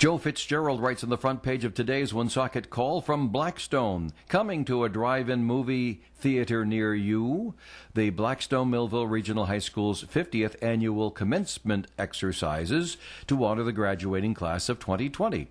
Joe Fitzgerald writes on the front page of today's Woonsocket Call from Blackstone. Coming to a drive-in movie theater near you, the Blackstone Millville Regional High School's 50th annual commencement exercises to honor the graduating class of 2020.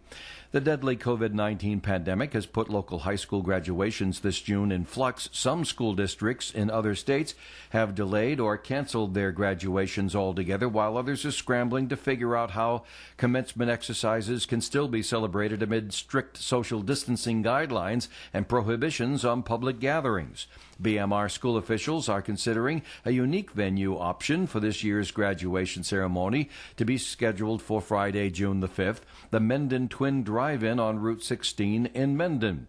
The deadly COVID-19 pandemic has put local high school graduations this June in flux. Some school districts in other states have delayed or canceled their graduations altogether, while others are scrambling to figure out how commencement exercises can still be celebrated amid strict social distancing guidelines and prohibitions on public gatherings. BMR school officials are considering a unique venue option for this year's graduation ceremony to be scheduled for Friday, June the 5th, the Mendon Twin Drive-In on Route 16 in Mendon.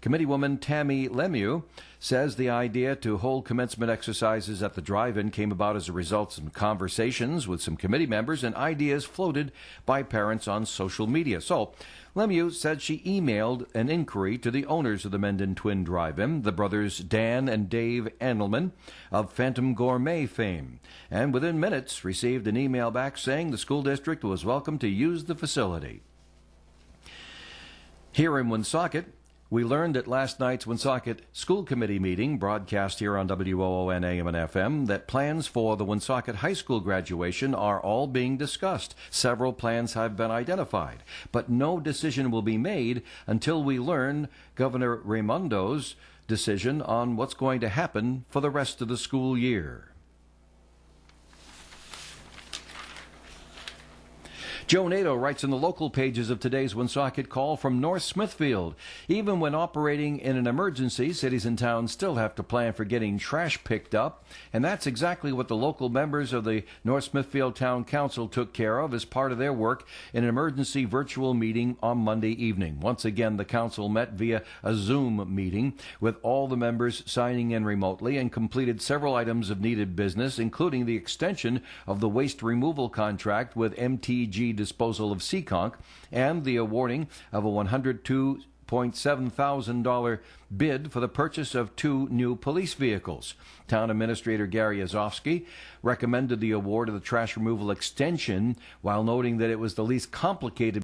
Committeewoman Tammy Lemieux says the idea to hold commencement exercises at the drive-in came about as a result of some conversations with some committee members and ideas floated by parents on social media. So, Lemieux said she emailed an inquiry to the owners of the Mendon Twin Drive-In, the brothers Dan and Dave Andelman of Phantom Gourmet fame, and within minutes received an email back saying the school district was welcome to use the facility. Here in Woonsocket, we learned at last night's Woonsocket School Committee meeting, broadcast here on WOON AM and FM, that plans for the Woonsocket High School graduation are all being discussed. Several plans have been identified, but no decision will be made until we learn Governor Raimondo's decision on what's going to happen for the rest of the school year. Joe Nato writes in the local pages of today's Woonsocket Call from North Smithfield. Even when operating in an emergency, cities and towns still have to plan for getting trash picked up, and that's exactly what the local members of the North Smithfield Town Council took care of as part of their work in an emergency virtual meeting on Monday evening. Once again, the council met via a Zoom meeting with all the members signing in remotely and completed several items of needed business, including the extension of the waste removal contract with MTG Disposal of Seekonk and the awarding of a $102,700 bid for the purchase of 2 new police vehicles. Town Administrator Gary Azofsky recommended the award of the trash removal extension while noting that it was the least complicated.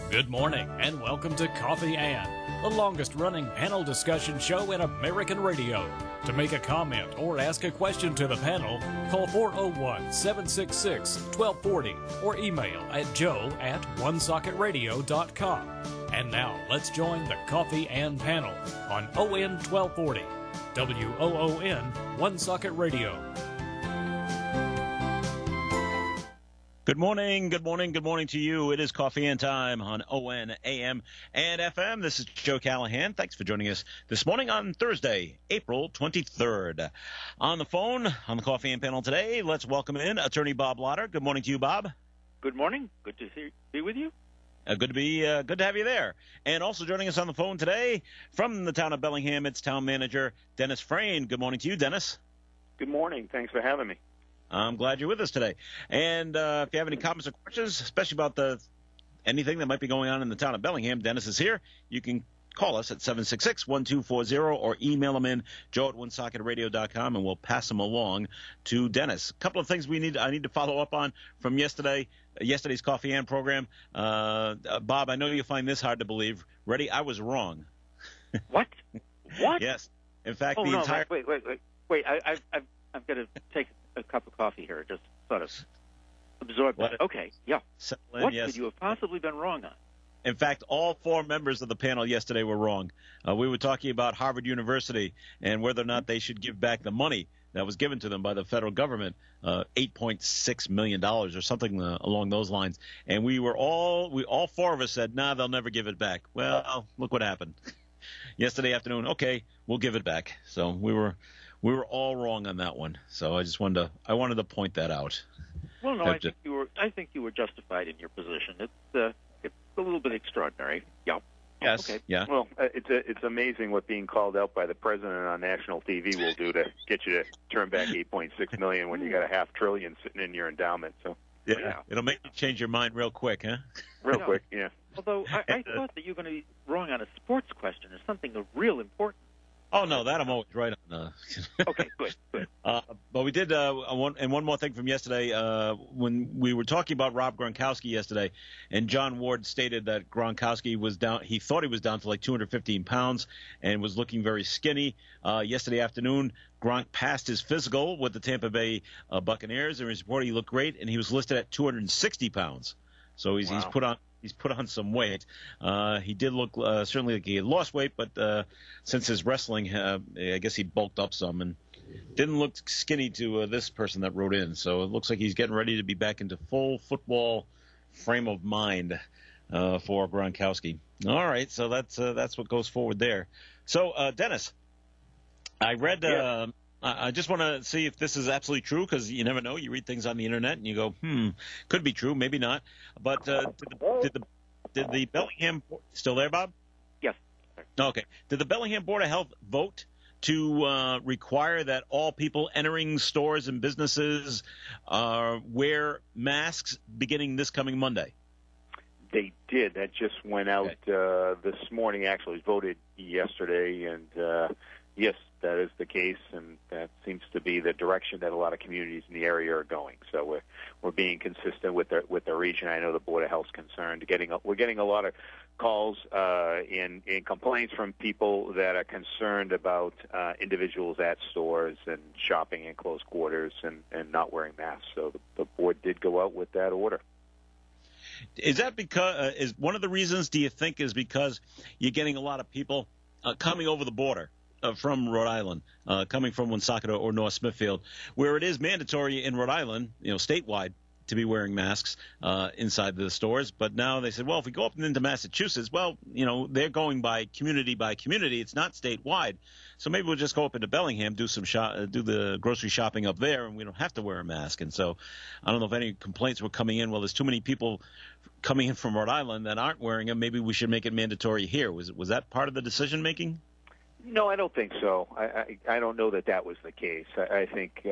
Good morning and welcome to Coffee Ann, the longest-running panel discussion show in American radio. To make a comment or ask a question to the panel, call 401-766-1240 or email at joe@onesocketradio.com. And now let's join the Coffee Ann panel on ON 1240, WOON Woonsocket Radio. Good morning to you. It is Coffee and Time on ON, AM, and FM. This is Joe Callahan. Thanks for joining us this morning on Thursday, April 23rd. On the phone, on the Coffee and panel today, let's welcome in Attorney Bob Lotter. Good morning to you, Bob. Good morning. Good to be with you. Good to have you there. And also joining us on the phone today from the town of Bellingham, it's Town Manager Dennis Frayne. Good morning to you, Dennis. Good morning. Thanks for having me. I'm glad you're with us today. And if you have any comments or questions, especially about anything that might be going on in the town of Bellingham, Dennis is here. You can call us at 766-1240 or email them in, joe@onesocketradio.com, and we'll pass them along to Dennis. A couple of things I need to follow up on from yesterday's Coffee Ann program. Bob, I know you'll find this hard to believe. Ready? I was wrong. What? What? Yes. In fact, Wait. I've got to take a cup of coffee here, just sort of absorb that. Okay, yeah. What could you have possibly been wrong on? In fact, all 4 members of the panel yesterday were wrong. We were talking about Harvard University and whether or not they should give back the money that was given to them by the federal government, $8.6 million or something along those lines. And all 4 of us said, nah, they'll never give it back. Well, look what happened. Yesterday afternoon, okay, we'll give it back. So we were all wrong on that one. So I wanted to point that out. Well, no, I think you were justified in your position. It's a little bit extraordinary. Yeah. Yes. Okay. Yeah. Well, it's amazing what being called out by the president on national TV will do to get you to turn back $8.6 million when you got a $500 billion sitting in your endowment. So yeah. It'll make you change your mind real quick, huh? Real quick, yeah. Although I thought that you were going to be wrong on a sports question or something of real importance. Oh, no, that I'm always right on. Okay, good. But we did one more thing from yesterday. When we were talking about Rob Gronkowski yesterday, and John Ward stated that Gronkowski was down. He thought he was down to like 215 pounds and was looking very skinny. Yesterday afternoon, Gronk passed his physical with the Tampa Bay Buccaneers, and his report he looked great, and he was listed at 260 pounds. So he's put on some weight. He did look certainly like he had lost weight, but since his wrestling, I guess he bulked up some and didn't look skinny to this person that wrote in. So it looks like he's getting ready to be back into full football frame of mind for Gronkowski. All right, so that's what goes forward there. So Dennis, I read. Yeah. I just want to see if this is absolutely true, because you never know. You read things on the internet and you go, could be true, maybe not. But did the Bellingham still there, Bob? Yes. Okay. Did the Bellingham Board of Health vote to require that all people entering stores and businesses wear masks beginning this coming Monday? They did. That just went out this morning. Actually, it was voted yesterday, and yes, that is the case, and that seems to be the direction that a lot of communities in the area are going. So we're being consistent with the region. I know the Board of Health's concerned. We're getting a lot of calls and complaints from people that are concerned about individuals at stores and shopping in close quarters and not wearing masks. So the board did go out with that order. Is that because is one of the reasons? Do you think is because you're getting a lot of people coming over the border from Rhode Island, coming from Woonsocket or North Smithfield, where it is mandatory in Rhode Island, statewide, to be wearing masks inside the stores. But now they said, well, if we go up into Massachusetts, well, they're going by community. It's not statewide. So maybe we'll just go up into Bellingham, do the grocery shopping up there, and we don't have to wear a mask. And so I don't know if any complaints were coming in. Well, there's too many people coming in from Rhode Island that aren't wearing them. Maybe we should make it mandatory here. Was that part of the decision making? No, I don't think so. I don't know that was the case. I think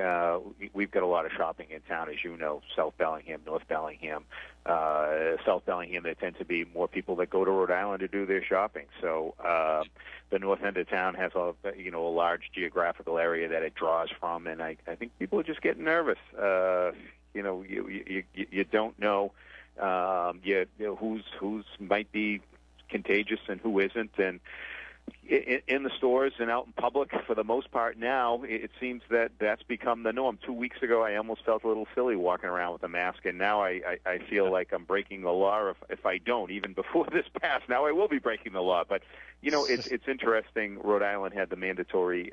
we've got a lot of shopping in town, as you know, South Bellingham, North Bellingham. South Bellingham, there tend to be more people that go to Rhode Island to do their shopping. So the north end of town has a large geographical area that it draws from, and I think people are just getting nervous. You don't know who's might be contagious and who isn't, and in the stores and out in public, for the most part now, it seems that that's become the norm. 2 weeks ago, I almost felt a little silly walking around with a mask, and now I feel like I'm breaking the law if I don't. Even before this passed, now I will be breaking the law. But, it's interesting. Rhode Island had the mandatory,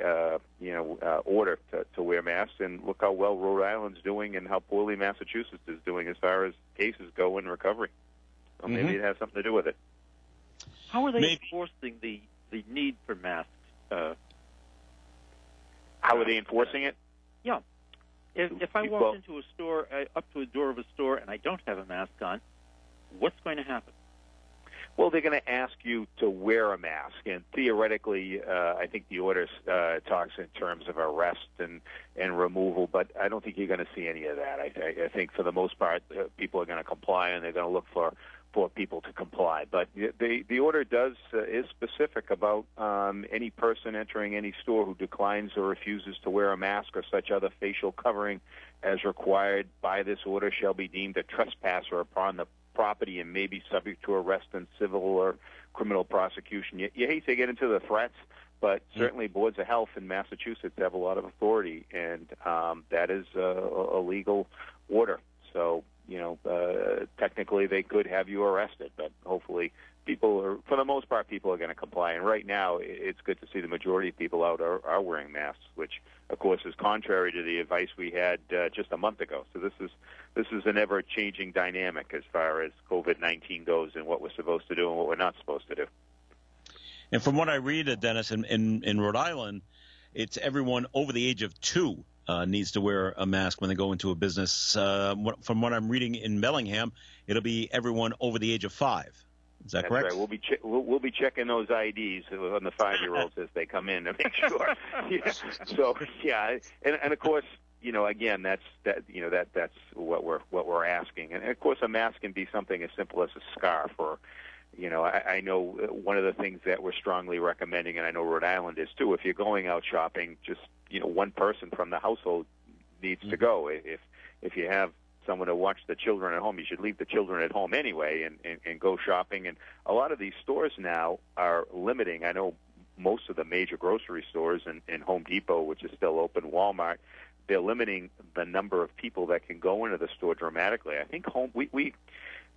order to wear masks, and look how well Rhode Island's doing and how poorly Massachusetts is doing as far as cases go in recovery. So maybe it has something to do with it. How are they enforcing the need for masks? How are they enforcing it? Yeah. If I walk into a store, up to a door of a store, and I don't have a mask on, what's going to happen? Well, they're going to ask you to wear a mask, and theoretically, I think the order talks in terms of arrest and removal, but I don't think you're going to see any of that. I think for the most part, people are going to comply, and they're going to look for people to comply. But the order is specific about any person entering any store who declines or refuses to wear a mask or such other facial covering as required by this order shall be deemed a trespasser upon the property and may be subject to arrest and civil or criminal prosecution. You hate to get into the threats, but certainly boards of health in Massachusetts have a lot of authority, and that is a legal order. So, technically they could have you arrested, but hopefully for the most part, people are going to comply. And right now, it's good to see the majority of people out are wearing masks, which, of course, is contrary to the advice we had just a month ago. So this is an ever-changing dynamic as far as COVID-19 goes and what we're supposed to do and what we're not supposed to do. And from what I read, Dennis, in Rhode Island, it's everyone over the age of 2 needs to wear a mask when they go into a business. From what I'm reading in Bellingham, it'll be everyone over the age of 5. Is that correct? Right. We'll be checking those IDs on the 5-year-olds as they come in to make sure. Yeah. So and of course, again, that's what we're asking. And of course, a mask can be something as simple as a scarf or I know one of the things that we're strongly recommending, and I know Rhode Island is too, if you're going out shopping, just, one person from the household needs to go. If you have someone to watch the children at home, you should leave the children at home anyway and go shopping. And a lot of these stores now are limiting. I know most of the major grocery stores and Home Depot, which is still open, Walmart, they're limiting the number of people that can go into the store dramatically. I think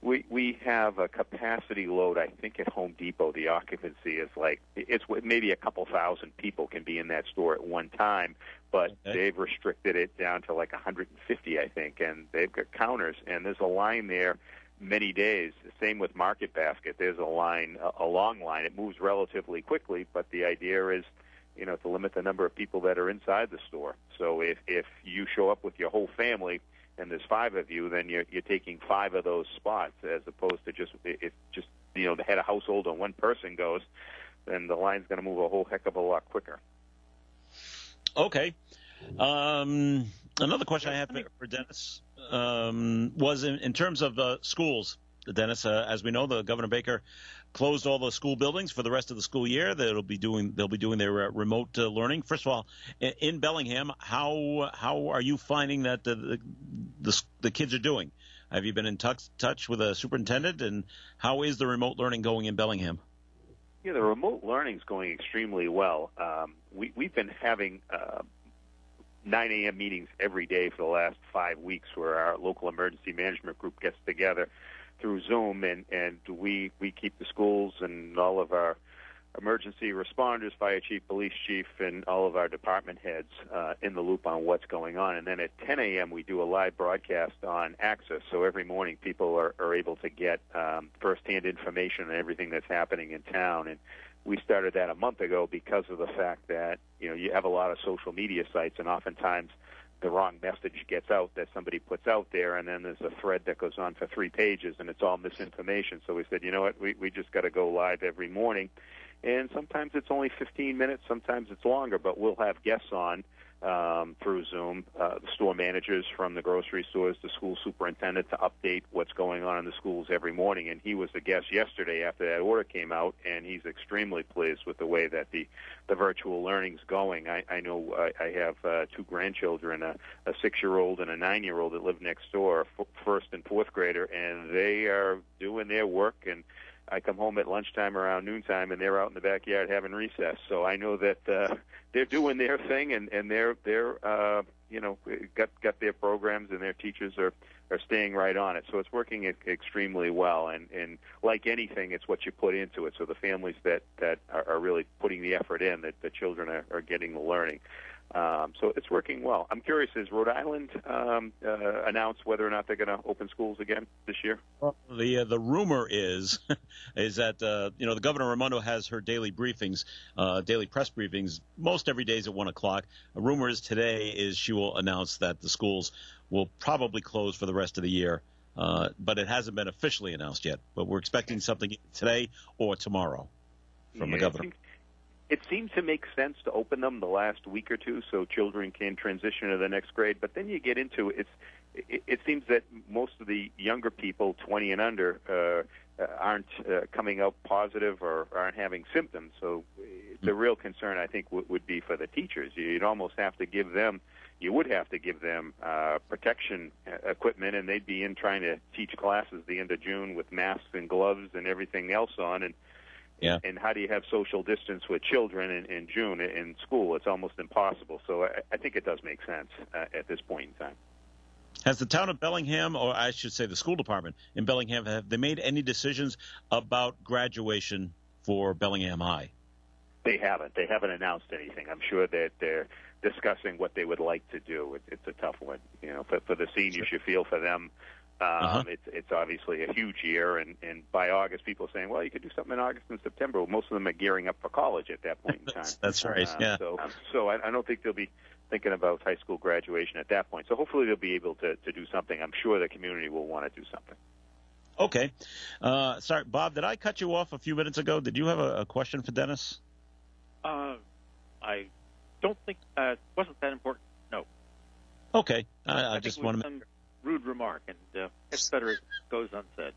we have a capacity load. I think at Home Depot, the occupancy is it's maybe a couple thousand people can be in that store at one time, but they've restricted it down to 150, I think, and they've got counters, and there's a line there many days. Same with Market Basket. There's a line, a long line. It moves relatively quickly, but the idea is, to limit the number of people that are inside the store. So if you show up with your whole family and there's 5 of you, then you're taking 5 of those spots, as opposed to the head of household and one person goes, then the line's going to move a whole heck of a lot quicker. Okay. Another question I have for Dennis was in terms of schools. Dennis, as we know, the Governor Baker closed all the school buildings for the rest of the school year. They'll be doing their remote learning. First of all, in Bellingham, how are you finding that the kids are doing? Have you been in touch with a superintendent, and how is the remote learning going in Bellingham? Yeah, the remote learning is going extremely well. We've been having 9 a.m. meetings every day for the last 5 weeks, where our local emergency management group gets together through Zoom, and we keep the schools and all of our emergency responders, fire chief, police chief, and all of our department heads in the loop on what's going on. And then at 10 a.m. we do a live broadcast on Access, so every morning people are able to get firsthand information on everything that's happening in town. And we started that a month ago because of the fact that you have a lot of social media sites, and oftentimes the wrong message gets out that somebody puts out there, and then there's a thread that goes on for 3 pages, and it's all misinformation. So we said, you know what, we just got to go live every morning. And sometimes it's only 15 minutes, sometimes it's longer, but we'll have guests on through Zoom, the store managers from the grocery stores, the school superintendent, to update what's going on in the schools every morning. And he was the guest yesterday after that order came out, and he's extremely pleased with the way that the virtual learning's going. I know I have 2 grandchildren, a 6-year-old and a 9-year-old that live next door, first and fourth grader, and they are doing their work. And I come home at lunchtime around noontime, and they're out in the backyard having recess. So I know that they're doing their thing, and they're got their programs, and their teachers are staying right on it. So it's working extremely well. And like anything, it's what you put into it. So the families that are really putting the effort in, that the children are getting the learning. So it's working well. I'm curious, has Rhode Island announced whether or not they're going to open schools again this year? Well, the rumor is that the Governor Raimondo has her daily briefings, daily press briefings, most every day at 1 o'clock. A rumor is today is she will announce that the schools will probably close for the rest of the year, but it hasn't been officially announced yet. But we're expecting something today or tomorrow from the governor. It seems to make sense to open them the last week or two so children can transition to the next grade. But then you get into it seems that most of the younger people, 20 and under, aren't coming out positive or aren't having symptoms. So the real concern, I think, would be for the teachers. You would have to give them protection equipment, and they'd be in trying to teach classes the end of June with masks and gloves and everything else on. And how do you have social distance with children in June in school? It's almost impossible. So I think it does make sense at this point in time. Has the town of Bellingham, or I should say the school department in Bellingham, have they made any decisions about graduation for Bellingham High? They haven't. They haven't announced anything. I'm sure that they're discussing what they would like to do. It's a tough one. For the seniors, you feel for them. It's obviously a huge year, and by August, people are saying, well, you could do something in August and September. Well, most of them are gearing up for college at that point in time. That's right, yeah. So I don't think they'll be thinking about high school graduation at that point. So hopefully they'll be able to do something. I'm sure the community will want to do something. Okay. Sorry, Bob, did I cut you off a few minutes ago? Did you have a question for Dennis? I don't think it wasn't that important, no. Okay. I just want to rude remark, and it's better it goes unsaid.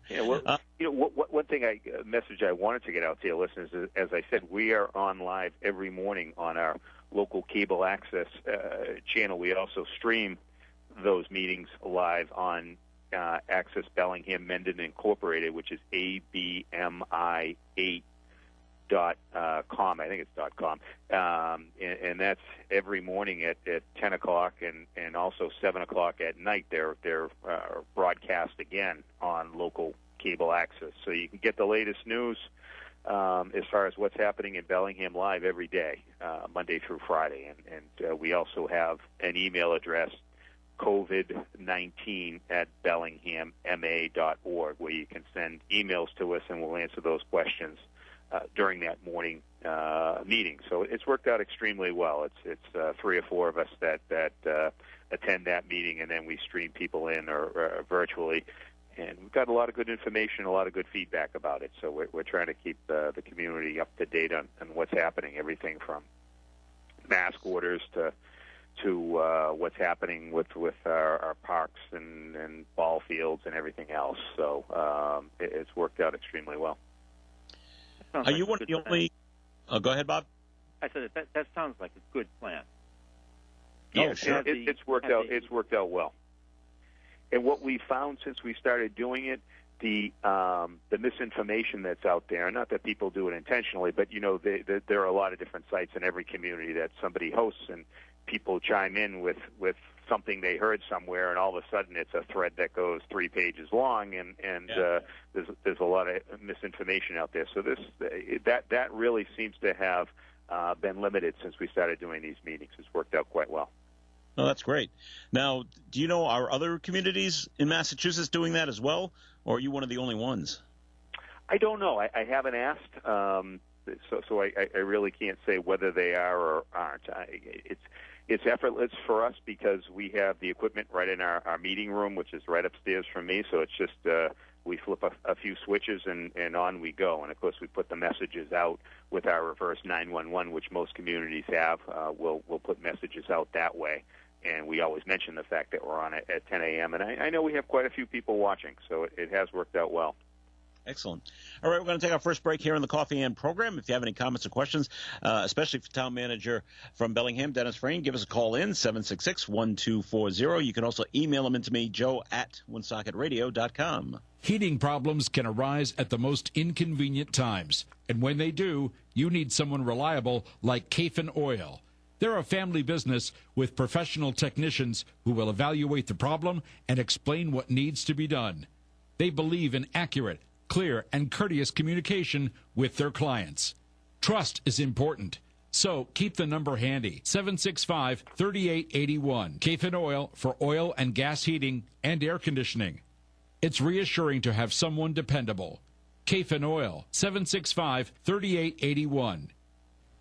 Yeah, well, one thing message I wanted to get out to your listeners is, as I said, we are on live every morning on our local cable access channel. We also stream those meetings live on Access Bellingham Mendon Incorporated, which is ABMI8.com. I think it's .com, and that's every morning at 10 o'clock and also 7 o'clock at night. They're broadcast again on local cable access, so you can get the latest news as far as what's happening in Bellingham live every day, Monday through Friday, and we also have an email address, COVID-19@bellinghamma.org, where you can send emails to us, and we'll answer those questions during that morning meeting. So it's worked out extremely well. It's 3 or 4 of us that attend that meeting, and then we stream people in or virtually. And we've got a lot of good information, a lot of good feedback about it. So we're trying to keep the community up to date on what's happening, everything from mask orders to what's happening with our parks and ball fields and everything else. So it's worked out extremely well. Are you one of the only? Go ahead, Bob. I said that sounds like a good plan. Yeah, sure. It's worked out. It's worked out well. And what we found since we started doing it, the misinformation that's out there, not that people do it intentionally, but there are a lot of different sites in every community that somebody hosts, and people chime in with something they heard somewhere, and all of a sudden it's a thread that goes 3 pages long, and there's a lot of misinformation out there. So that really seems to have been limited since we started doing these meetings. It's worked out quite well. Oh, that's great. Now, do you know, are other communities in Massachusetts doing that as well, or are you one of the only ones? I don't know. I haven't asked, so I really can't say whether they are or aren't. It's effortless for us because we have the equipment right in our meeting room, which is right upstairs from me. So it's just we flip a few switches and on we go. And, of course, we put the messages out with our reverse 911, which most communities have. We'll put messages out that way. And we always mention the fact that we're on at 10 a.m. And I know we have quite a few people watching, so it has worked out well. Excellent. All right, we're going to take our first break here on the Coffee and program. If you have any comments or questions, especially for Town Manager from Bellingham, Dennis Frayne, give us a call in, 766-1240. You can also email them into me, joe@woonsocketradio.com. Heating problems can arise at the most inconvenient times. And when they do, you need someone reliable like Kafin Oil. They're a family business with professional technicians who will evaluate the problem and explain what needs to be done. They believe in accurate, clear, and courteous communication with their clients. Trust is important, so keep the number handy, 765-3881. Kafin Oil for oil and gas heating and air conditioning. It's reassuring to have someone dependable. Kafin Oil, 765-3881.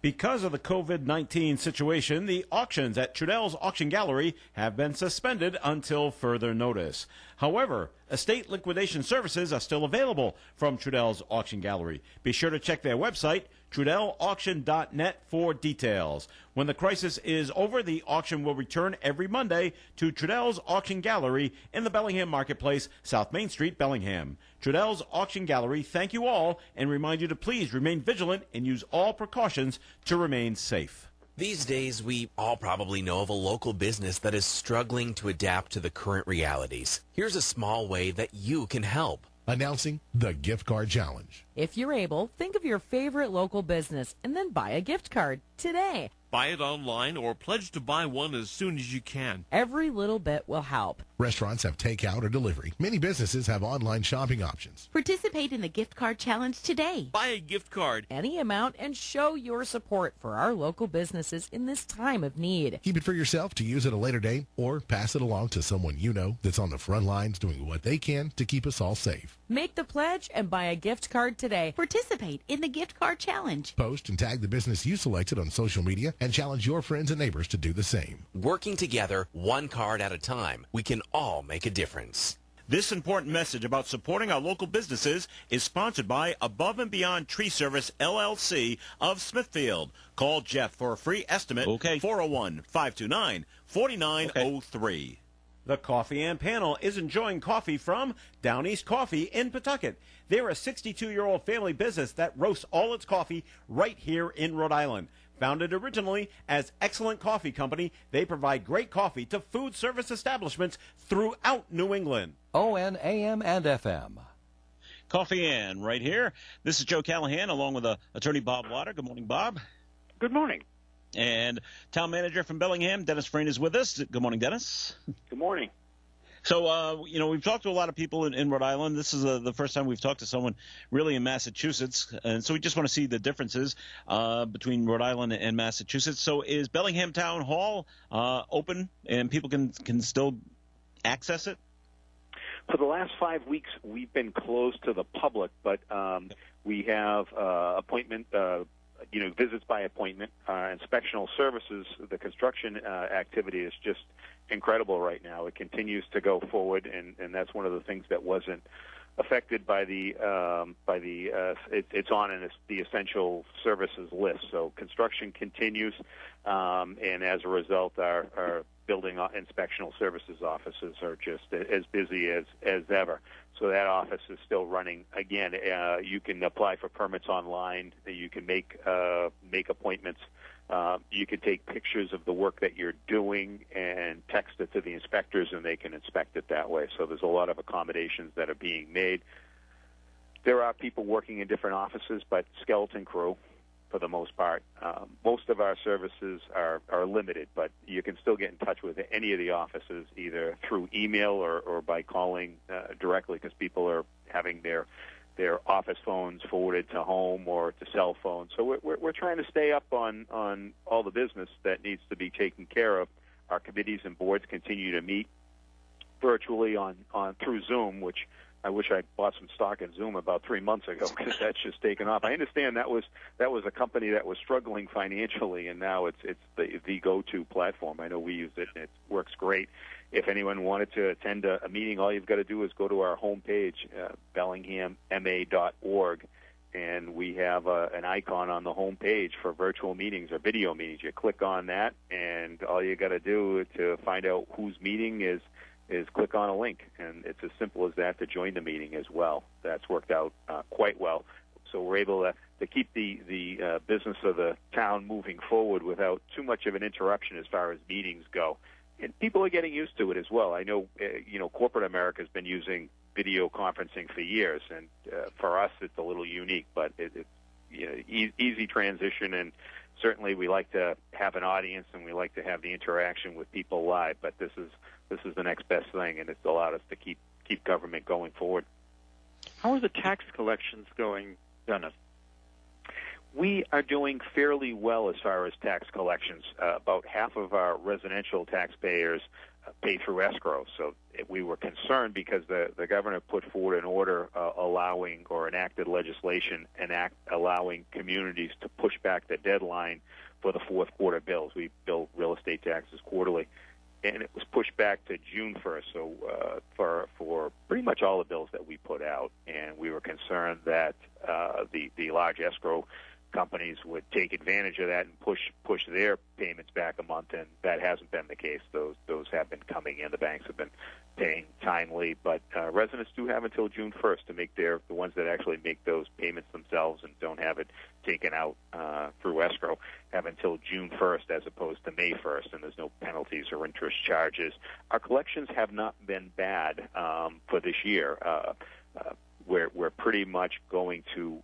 Because of the COVID-19 situation, the auctions at Trudell's Auction Gallery have been suspended until further notice. However, estate liquidation services are still available from Trudell's Auction Gallery. Be sure to check their website, TrudellAuction.net, for details. When the crisis is over, the auction will return every Monday to Trudell's Auction Gallery in the Bellingham Marketplace, South Main Street, Bellingham. Trudell's Auction Gallery thank you all and remind you to please remain vigilant and use all precautions to remain safe. These days, we all probably know of a local business that is struggling to adapt to the current realities. Here's a small way that you can help. Announcing the Gift Card Challenge. If you're able, think of your favorite local business and then buy a gift card today. Buy it online or pledge to buy one as soon as you can. Every little bit will help. Restaurants have takeout or delivery. Many businesses have online shopping options. Participate in the Gift Card Challenge today. Buy a gift card. Any amount and show your support for our local businesses in this time of need. Keep it for yourself to use at a later date or pass it along to someone you know that's on the front lines doing what they can to keep us all safe. Make the pledge and buy a gift card today. Participate in the Gift Card Challenge. Post and tag the business you selected on social media and challenge your friends and neighbors to do the same. Working together, one card at a time, we can all make a difference. This important message about supporting our local businesses is sponsored by Above and Beyond Tree Service, LLC of Smithfield. Call Jeff for a free estimate. Okay. 401-529-4903. The Coffee and Panel is enjoying coffee from Down East Coffee in Pawtucket. They're a 62-year-old family business that roasts all its coffee right here in Rhode Island. Founded originally as Excellent Coffee Company, they provide great coffee to food service establishments throughout New England. ON, AM, and FM. Coffee and right here. This is Joe Callahan along with attorney Bob Water. Good morning, Bob. Good morning. And town manager from Bellingham, Dennis Frayne, is with us. Good morning, Dennis. Good morning. So, we've talked to a lot of people in Rhode Island. This is the first time we've talked to someone really in Massachusetts. And so we just want to see the differences between Rhode Island and Massachusetts. So is Bellingham Town Hall open and people can still access it? For the last 5 weeks, we've been closed to the public, but we have appointment visits by appointment, inspectional services. The construction activity is just incredible right now. It continues to go forward, and that's one of the things that wasn't affected by the it's on in the essential services list. So construction continues, and as a result, our building inspectional services offices are just as busy as ever. So that office is still running. Again, you can apply for permits online. You can make appointments. You can take pictures of the work that you're doing and text it to the inspectors, and they can inspect it that way. So there's a lot of accommodations that are being made. There are people working in different offices, but skeleton crew for the most part. Most of our services are limited, but you can still get in touch with any of the offices either through email or by calling directly, because people are having their office phones forwarded to home or to cell phones. So we're trying to stay up on all the business that needs to be taken care of. Our committees and boards continue to meet virtually on through Zoom, which I wish I bought some stock in Zoom about 3 months ago, because that's just taken off. I understand that was a company that was struggling financially, and now it's the go-to platform. I know we use it, and it works great. If anyone wanted to attend a meeting, all you've got to do is go to our homepage, bellinghamma.org, and we have an icon on the homepage for virtual meetings or video meetings. You click on that, and all you got to do to find out whose meeting is click on a link, and it's as simple as that to join the meeting as well. That's worked out quite well. So we're able to keep the business of the town moving forward without too much of an interruption as far as meetings go. And people are getting used to it as well. I know, corporate America has been using video conferencing for years, and for us it's a little unique, but it's easy transition, and certainly we like to have an audience and we like to have the interaction with people live, but this is the next best thing, and it's allowed us to keep government going forward. How are the tax collections going, Dennis? We are doing fairly well as far as tax collections. About half of our residential taxpayers pay through escrow. So we were concerned because the governor put forward an order allowing, or enacted legislation allowing communities to push back the deadline for the fourth quarter bills. We bill real estate taxes quarterly, and it was pushed back to June 1st, so for pretty much all the bills that we put out. And we were concerned that the large escrow companies would take advantage of that and push their payments back a month, and that hasn't been the case. Those have been coming in. The banks have been paying timely, but residents do have until June 1st to make the ones that actually make those payments themselves and don't have it taken out through escrow have until June 1st as opposed to May 1st, and there's no penalties or interest charges. Our collections have not been bad for this year. We're pretty much going to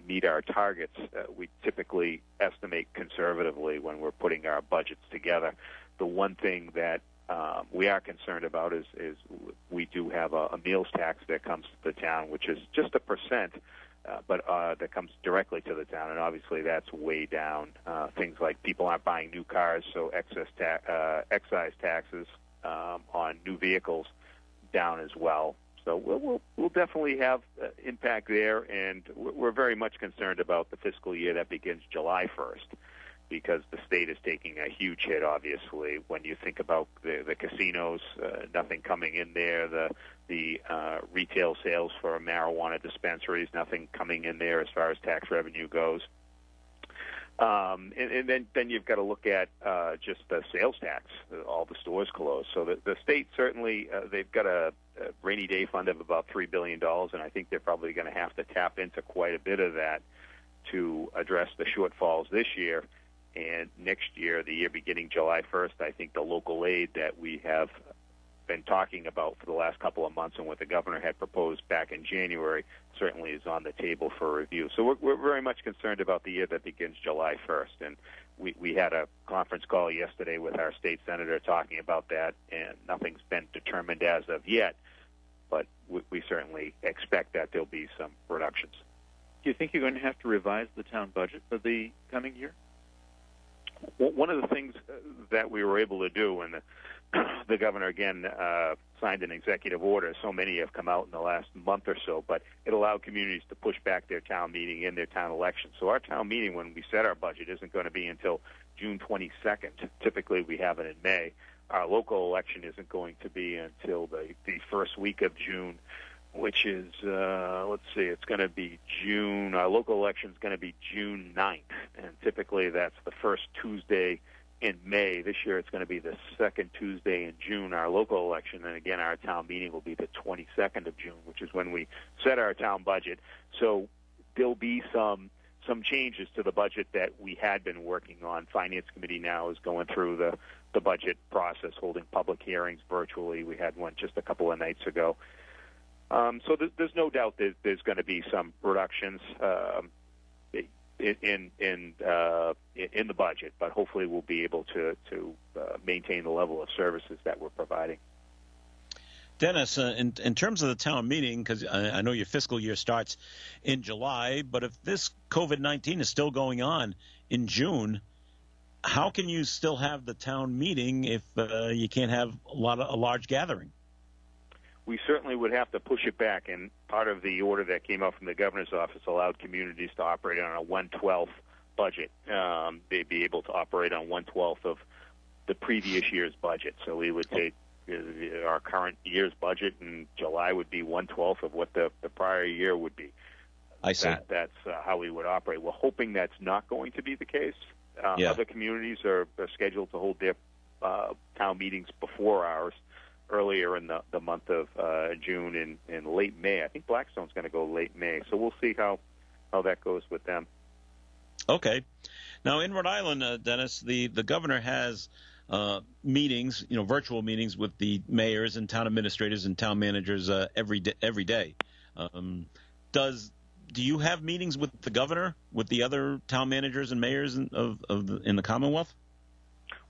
meet our targets. We typically estimate conservatively when we're putting our budgets together. The one thing that we are concerned about is we do have a meals tax that comes to the town, which is just 1%, but that comes directly to the town, and obviously that's way down. Things like people aren't buying new cars, so excise taxes on new vehicles down as well. So we'll definitely have impact there, and we're very much concerned about the fiscal year that begins July 1st, because the state is taking a huge hit, obviously. When you think about the casinos, nothing coming in there, the retail sales for marijuana dispensaries, nothing coming in there as far as tax revenue goes. And then you've got to look at just the sales tax. All the stores closed. So the state certainly, they've got a rainy day fund of about $3 billion, and I think they're probably going to have to tap into quite a bit of that to address the shortfalls this year. And next year, the year beginning July 1st, I think the local aid that we have been talking about for the last couple of months and what the governor had proposed back in January certainly is on the table for review. So we're very much concerned about the year that begins July 1st. And we had a conference call yesterday with our state senator talking about that, and nothing's been determined as of yet. But we certainly expect that there'll be some reductions. Do you think you're going to have to revise the town budget for the coming year? One of the things that we were able to do, and the governor, again, signed an executive order. So many have come out in the last month or so, but it allowed communities to push back their town meeting and their town election. So our town meeting, when we set our budget, isn't going to be until June 22nd. Typically, we have it in May. Our local election isn't going to be until the first week of June, which is, it's going to be June. Our local election is going to be June 9th, and typically that's the first Tuesday in May. This year it's going to be the second Tuesday in June, our local election, and again our town meeting will be the 22nd of June, which is when we set our town budget. So there'll be some changes to the budget that we had been working on. Finance Committee now is going through the budget process, holding public hearings virtually. We had one just a couple of nights ago. So there's no doubt that there's going to be some reductions in the budget, but hopefully we'll be able to maintain the level of services that we're providing. Dennis, in terms of the town meeting, because I know your fiscal year starts in July, but if this COVID-19 is still going on in June, how can you still have the town meeting if you can't have a large gathering? We certainly would have to push it back, and part of the order that came out from the governor's office allowed communities to operate on a 1/12 budget. They'd be able to operate on 1/12 of the previous year's budget. So we would take our current year's budget, and July would be 1/12 of what the prior year would be. I see. That's how we would operate. We're hoping that's not going to be the case. Other communities are scheduled to hold their town meetings before ours, earlier in the month of June and late May. I think Blackstone's going to go late May, so we'll see how that goes with them. Okay. Now, in Rhode Island, Dennis, the governor has meetings, virtual meetings with the mayors and town administrators and town managers every day. Do you have meetings with the governor, with the other town managers and mayors in the Commonwealth?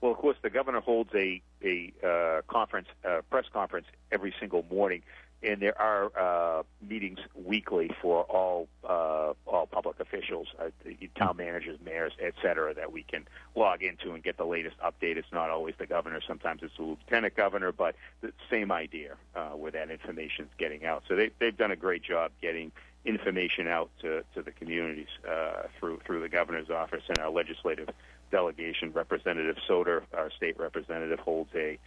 Well, of course, the governor holds a press conference every single morning, and there are meetings weekly for all public officials, town managers, mayors, et cetera, that we can log into and get the latest update. It's not always the governor; sometimes it's the lieutenant governor, but the same idea where that information is getting out. So they've done a great job getting information out to the communities through the governor's office, and our legislative delegation, Representative Soder, our state representative, holds a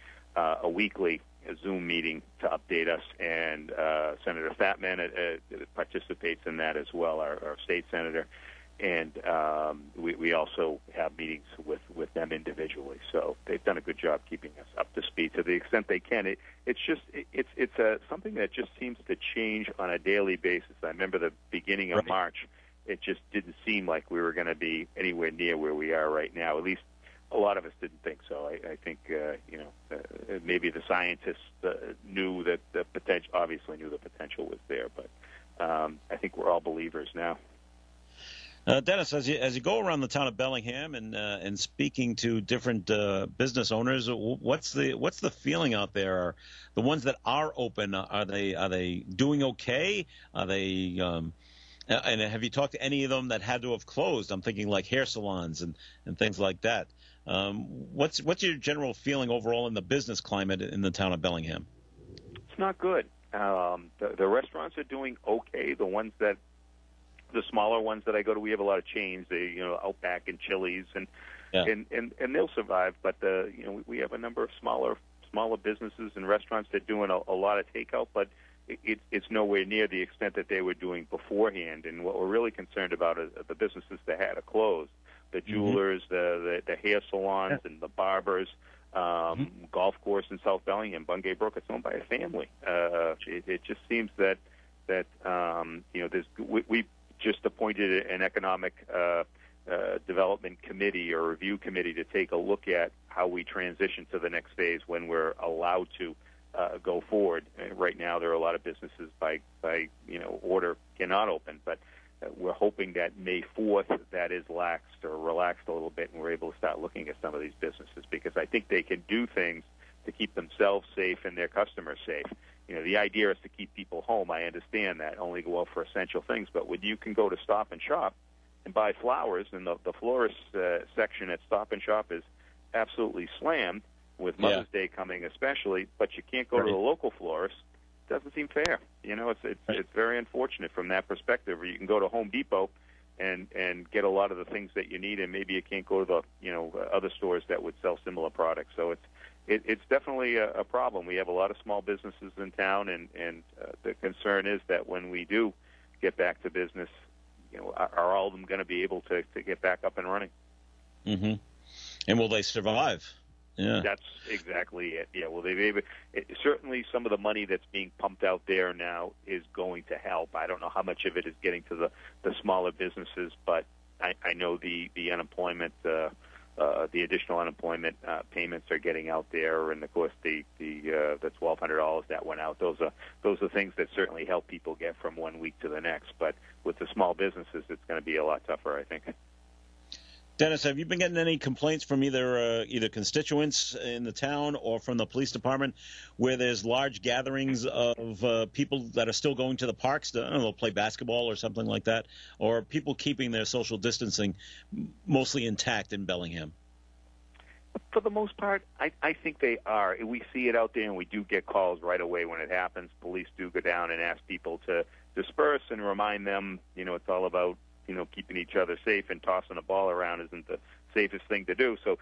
weekly Zoom meeting to update us, and Senator Fatman participates in that as well, our state senator, and we also have meetings with them individually. So they've done a good job keeping us up to speed to the extent they can. It's something that just seems to change on a daily basis. I remember the beginning of March. It just didn't seem like we were going to be anywhere near where we are right now. At least a lot of us didn't think so. I think maybe the scientists knew that the potential, obviously knew the potential was there, but I think we're all believers now. Dennis, as you go around the town of Bellingham and speaking to different business owners, what's the feeling out there? Are the ones that are open, are they doing okay? Are they and have you talked to any of them that had to have closed? I'm thinking like hair salons and things like that. What's your general feeling overall in the business climate in the town of Bellingham? It's not good. The restaurants are doing okay. The smaller ones that I go to, we have a lot of chains. Outback and Chili's, and they'll survive. But we have a number of smaller businesses and restaurants that are doing a lot of takeout, but it's nowhere near the extent that they were doing beforehand. And what we're really concerned about is the businesses that had to close. the jewelers, the hair salons, and the barbers. Golf course in South Bellingham, Bungay Brook. It's owned by a family. It just seems that we just appointed an economic development committee or review committee to take a look at how we transition to the next phase when we're allowed to go forward. Right now, there are a lot of businesses by order cannot open, but we're hoping that May 4th that is relaxed a little bit, and we're able to start looking at some of these businesses because I think they can do things to keep themselves safe and their customers safe. The idea is to keep people home. I understand that. Only go out for essential things. But when you can go to Stop and Shop and buy flowers, and the florist section at Stop and Shop is absolutely slammed with Mother's Day coming especially, but you can't go to the local florist, doesn't seem fair. It's very unfortunate from that perspective. Where you can go to Home Depot and get a lot of the things that you need, and maybe you can't go to the other stores that would sell similar products. So it's definitely a problem. We have a lot of small businesses in town, and the concern is that when we do get back to business, are all of them going to be able to get back up and running? Mm-hmm. And will they survive? Yeah, that's exactly it. Yeah, well, certainly some of the money that's being pumped out there now is going to help. I don't know how much of it is getting to the smaller businesses, but I know the unemployment, the additional unemployment payments are getting out there, and of course the $1,200 that went out. Those are things that certainly help people get from one week to the next. But with the small businesses, it's going to be a lot tougher, I think. Dennis, have you been getting any complaints from either constituents in the town or from the police department where there's large gatherings of people that are still going to the parks to play basketball or something like that, or people keeping their social distancing mostly intact in Bellingham? For the most part, I think they are. We see it out there, and we do get calls right away when it happens. Police do go down and ask people to disperse and remind them, it's all about keeping each other safe, and tossing a ball around isn't the safest thing to do. So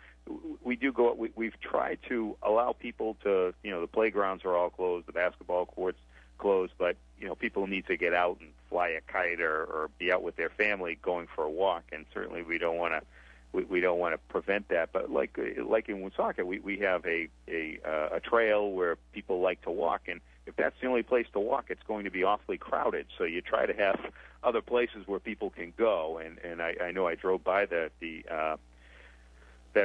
we do go. We've tried to allow people to, the playgrounds are all closed, the basketball courts closed, but people need to get out and fly a kite or be out with their family going for a walk, and certainly we don't want to prevent that. But like in Woonsocket, we have a trail where people like to walk, and if that's the only place to walk, it's going to be awfully crowded. So you try to have other places where people can go. And I know I drove by that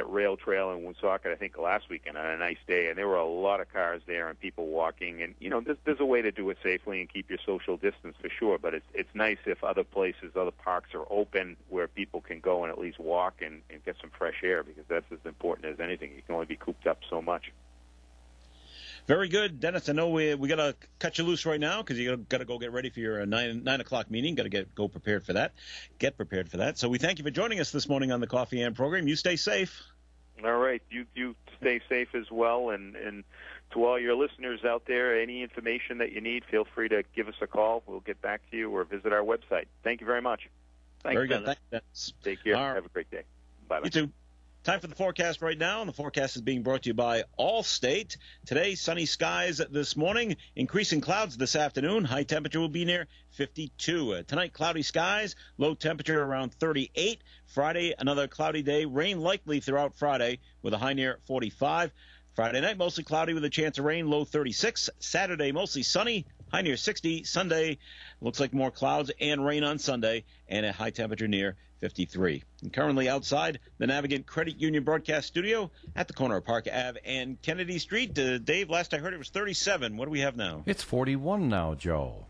rail trail in Woonsocket, I think last weekend on a nice day, and there were a lot of cars there and people walking. And there's a way to do it safely and keep your social distance for sure. But it's nice if other places, other parks are open where people can go and at least walk and get some fresh air, because that's as important as anything. You can only be cooped up so much. Very good, Dennis. I know we got to cut you loose right now because you got to go get ready for your 9 o'clock meeting. Got to go prepared for that. Get prepared for that. So we thank you for joining us this morning on the Coffee and program. You stay safe. All right, you stay safe as well, and to all your listeners out there, any information that you need, feel free to give us a call. We'll get back to you, or visit our website. Thank you very much. Thanks, very good. Thanks, Dennis. Take care. Have a great day. Bye. You too. Time for the forecast right now, and the forecast is being brought to you by Allstate. Today, sunny skies this morning, increasing clouds this afternoon. High temperature will be near 52. Tonight, cloudy skies, low temperature around 38. Friday, another cloudy day, rain likely throughout Friday with a high near 45. Friday night, mostly cloudy with a chance of rain, low 36. Saturday, mostly sunny, high near 60. Sunday, looks like more clouds and rain on Sunday, and a high temperature near 53. And currently outside the Navigant Credit Union broadcast studio at the corner of Park Ave and Kennedy Street. Dave, last I heard it was 37. What do we have now? It's 41 now, Joe.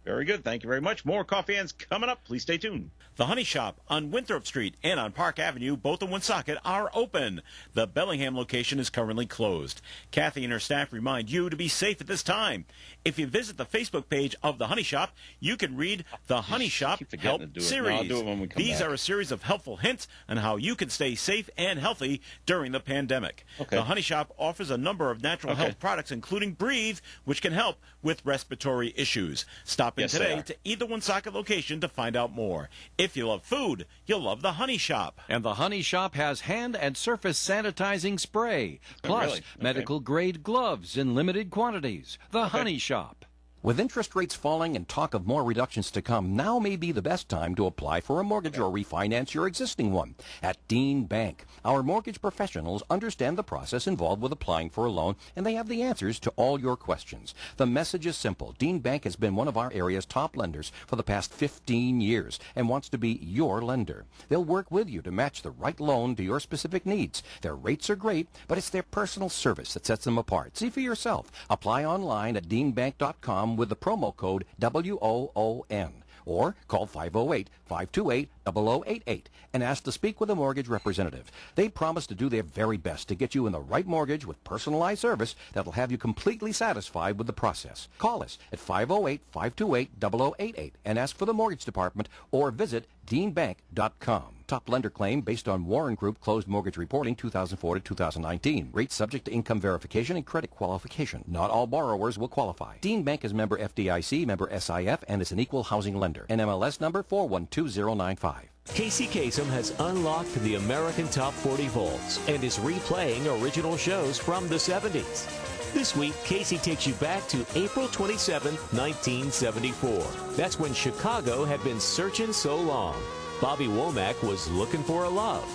Very good. Thank you very much. More Coffee Hands coming up. Please stay tuned. The Honey Shop on Winthrop Street and on Park Avenue, both in Woonsocket, are open. The Bellingham location is currently closed. Kathy and her staff remind you to be safe at this time. If you visit the Facebook page of The Honey Shop, you can read the Honey Shop Help Series. No, I'll do it when we come These back. are a series of helpful hints on how you can stay safe and healthy during the pandemic. Okay. The Honey Shop offers a number of natural health products, including Breathe, which can help with respiratory issues. Stop in today to either Woonsocket location to find out more. If you love food, you'll love the Honey Shop. And the Honey Shop has hand and surface sanitizing spray, plus medical-grade gloves in limited quantities. The Honey Shop. With interest rates falling and talk of more reductions to come, now may be the best time to apply for a mortgage or refinance your existing one. At Dean Bank, our mortgage professionals understand the process involved with applying for a loan, and they have the answers to all your questions. The message is simple. Dean Bank has been one of our area's top lenders for the past 15 years and wants to be your lender. They'll work with you to match the right loan to your specific needs. Their rates are great, but it's their personal service that sets them apart. See for yourself. Apply online at deanbank.com with the promo code WOON, or call 508-528-0088 and ask to speak with a mortgage representative. They promise to do their very best to get you in the right mortgage with personalized service that'll have you completely satisfied with the process. Call us at 508-528-0088 and ask for the mortgage department, or visit deanbank.com. Top lender claim based on Warren Group closed mortgage reporting 2004 to 2019. Rates subject to income verification and credit qualification. Not all borrowers will qualify. Dean Bank is member FDIC, member SIF, and is an equal housing lender. NMLS number 412095. Casey Kasem has unlocked the American Top 40 vaults and is replaying original shows from the 70s. This week, Casey takes you back to April 27, 1974. That's when Chicago had been searching so long. Bobby Womack was looking for a love.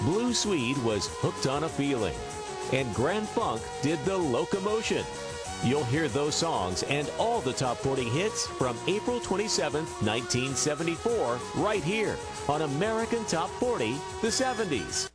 Blue Swede was hooked on a feeling. And Grand Funk did the locomotion. You'll hear those songs and all the top 40 hits from April 27, 1974, right here on American Top 40, the 70s.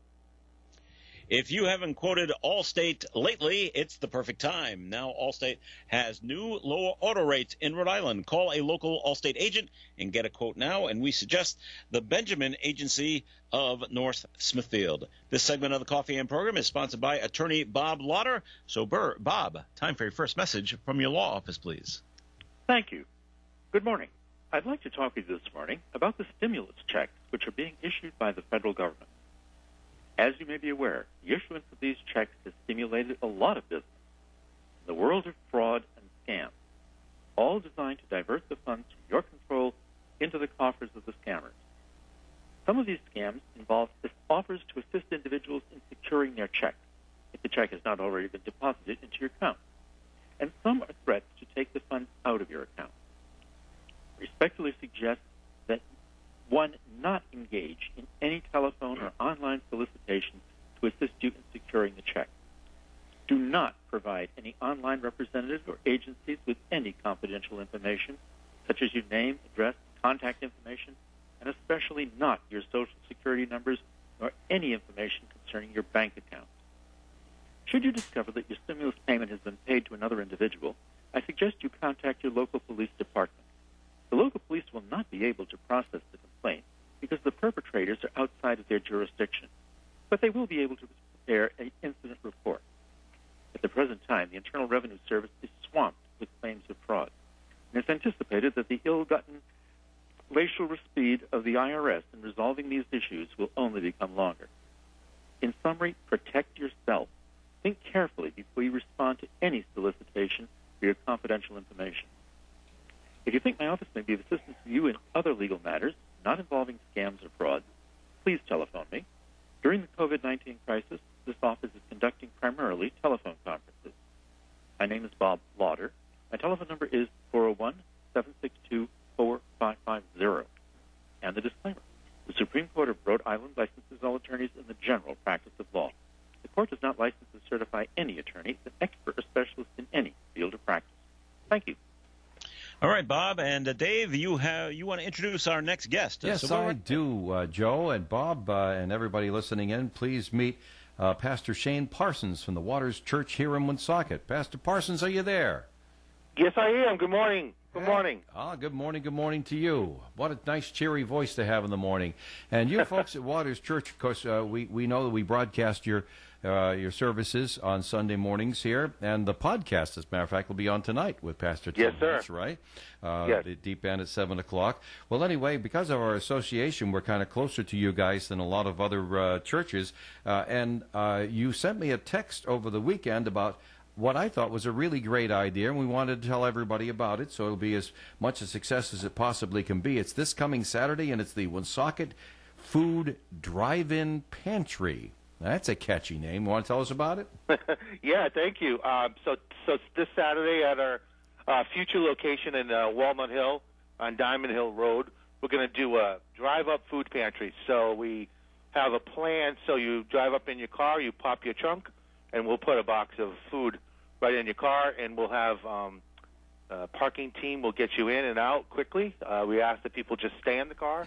If you haven't quoted Allstate lately, it's the perfect time. Now Allstate has new lower auto rates in Rhode Island. Call a local Allstate agent and get a quote now, and we suggest the Benjamin Agency of North Smithfield. This segment of the Coffee and Program is sponsored by attorney Bob Lauder. So, Bob, time for your first message from your law office, please. Thank you. Good morning. I'd like to talk with you this morning about the stimulus checks which are being issued by the federal government. As you may be aware, the issuance of these checks has stimulated a lot of business in the world of fraud and scams, all designed to divert the funds from your control into the coffers of the scammers. Some of these scams involve offers to assist individuals in securing their check if the check has not already been deposited into your account. And some are threats to take the funds out of your account. I respectfully suggest that one not engage in any telephone or online solicitation to assist you in securing the check. Do not provide any online representatives or agencies with any confidential information, such as your name, address, contact information, and especially not your Social Security numbers nor any information concerning your bank account. Should you discover that your stimulus payment has been paid to another individual, I suggest you contact your local police department. The local police will not be able to process the complaint because the perpetrators are outside of their jurisdiction, but they will be able to prepare an incident report. At the present time, the Internal Revenue Service is swamped with claims of fraud, and it's anticipated that the ill-gotten glacial speed of the IRS in resolving these issues will only become longer. In summary, protect yourself. Think carefully before you respond to any solicitation for your confidential information. If you think my office may be of assistance to you in other legal matters not involving scams or fraud, please telephone me. During the COVID-19 crisis, this office is conducting primarily telephone conferences. My name is Bob Lauder. My telephone number is 401-762-4550. And the disclaimer. The Supreme Court of Rhode Island licenses all attorneys in the general practice of law. The court does not license or certify any attorney as an expert or specialist in any field of practice. Thank you. All right, Bob and Dave, you want to introduce our next guest? Yes, I do, Joe and Bob and everybody listening in. Please meet Pastor Shane Parsons from the Waters Church here in Woonsocket. Pastor Parsons, are you there? Yes, I am. Good morning. Good morning. Good morning. Good morning to you. What a nice, cheery voice to have in the morning. And you folks at Waters Church, of course, we know that we broadcast your services on Sunday mornings here, and the podcast, as a matter of fact, will be on tonight with Pastor Tim. Yes, sir. That's right. Yes. The Deep End at 7 o'clock. Well, anyway, because of our association, we're kind of closer to you guys than a lot of other churches, and you sent me a text over the weekend about what I thought was a really great idea, and we wanted to tell everybody about it, so it'll be as much a success as it possibly can be. It's this coming Saturday, and it's the Woonsocket Food Drive-In Pantry. That's a catchy name. You want to tell us about it? Yeah, thank you. So this Saturday at our future location in Walnut Hill on Diamond Hill Road. We're going to do a drive-up food pantry. So we have a plan. So you drive up in your car, you pop your trunk, and we'll put a box of food right in your car, and we'll have a parking team will get you in and out quickly. We ask that people just stay in the car.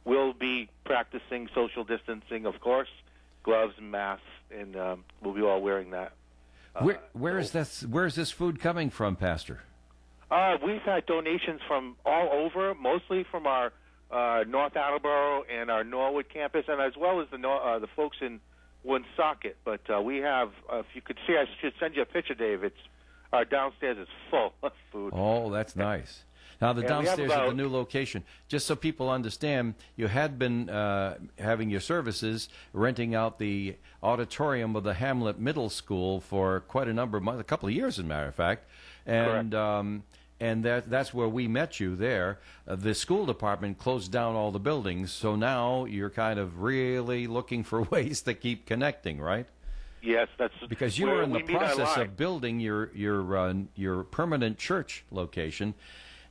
We'll be practicing social distancing, of course, gloves and masks, and we'll be all wearing that. Where is this food coming from, Pastor? We've had donations from all over, mostly from our North Attleboro and our Norwood campus, and as well as the folks in Woonsocket. But we have, if you could see, I should send you a picture, Dave. Our downstairs is full of food. Oh, that's nice. Now, the downstairs of the new location, just so people understand, you had been having your services, renting out the auditorium of the Hamlet Middle School for quite a number of months, a couple of years, as a matter of fact. And and that's where we met you there. The school department closed down all the buildings, so now you're kind of really looking for ways to keep connecting, right? Yes, that's because you were in the process of building your permanent church location.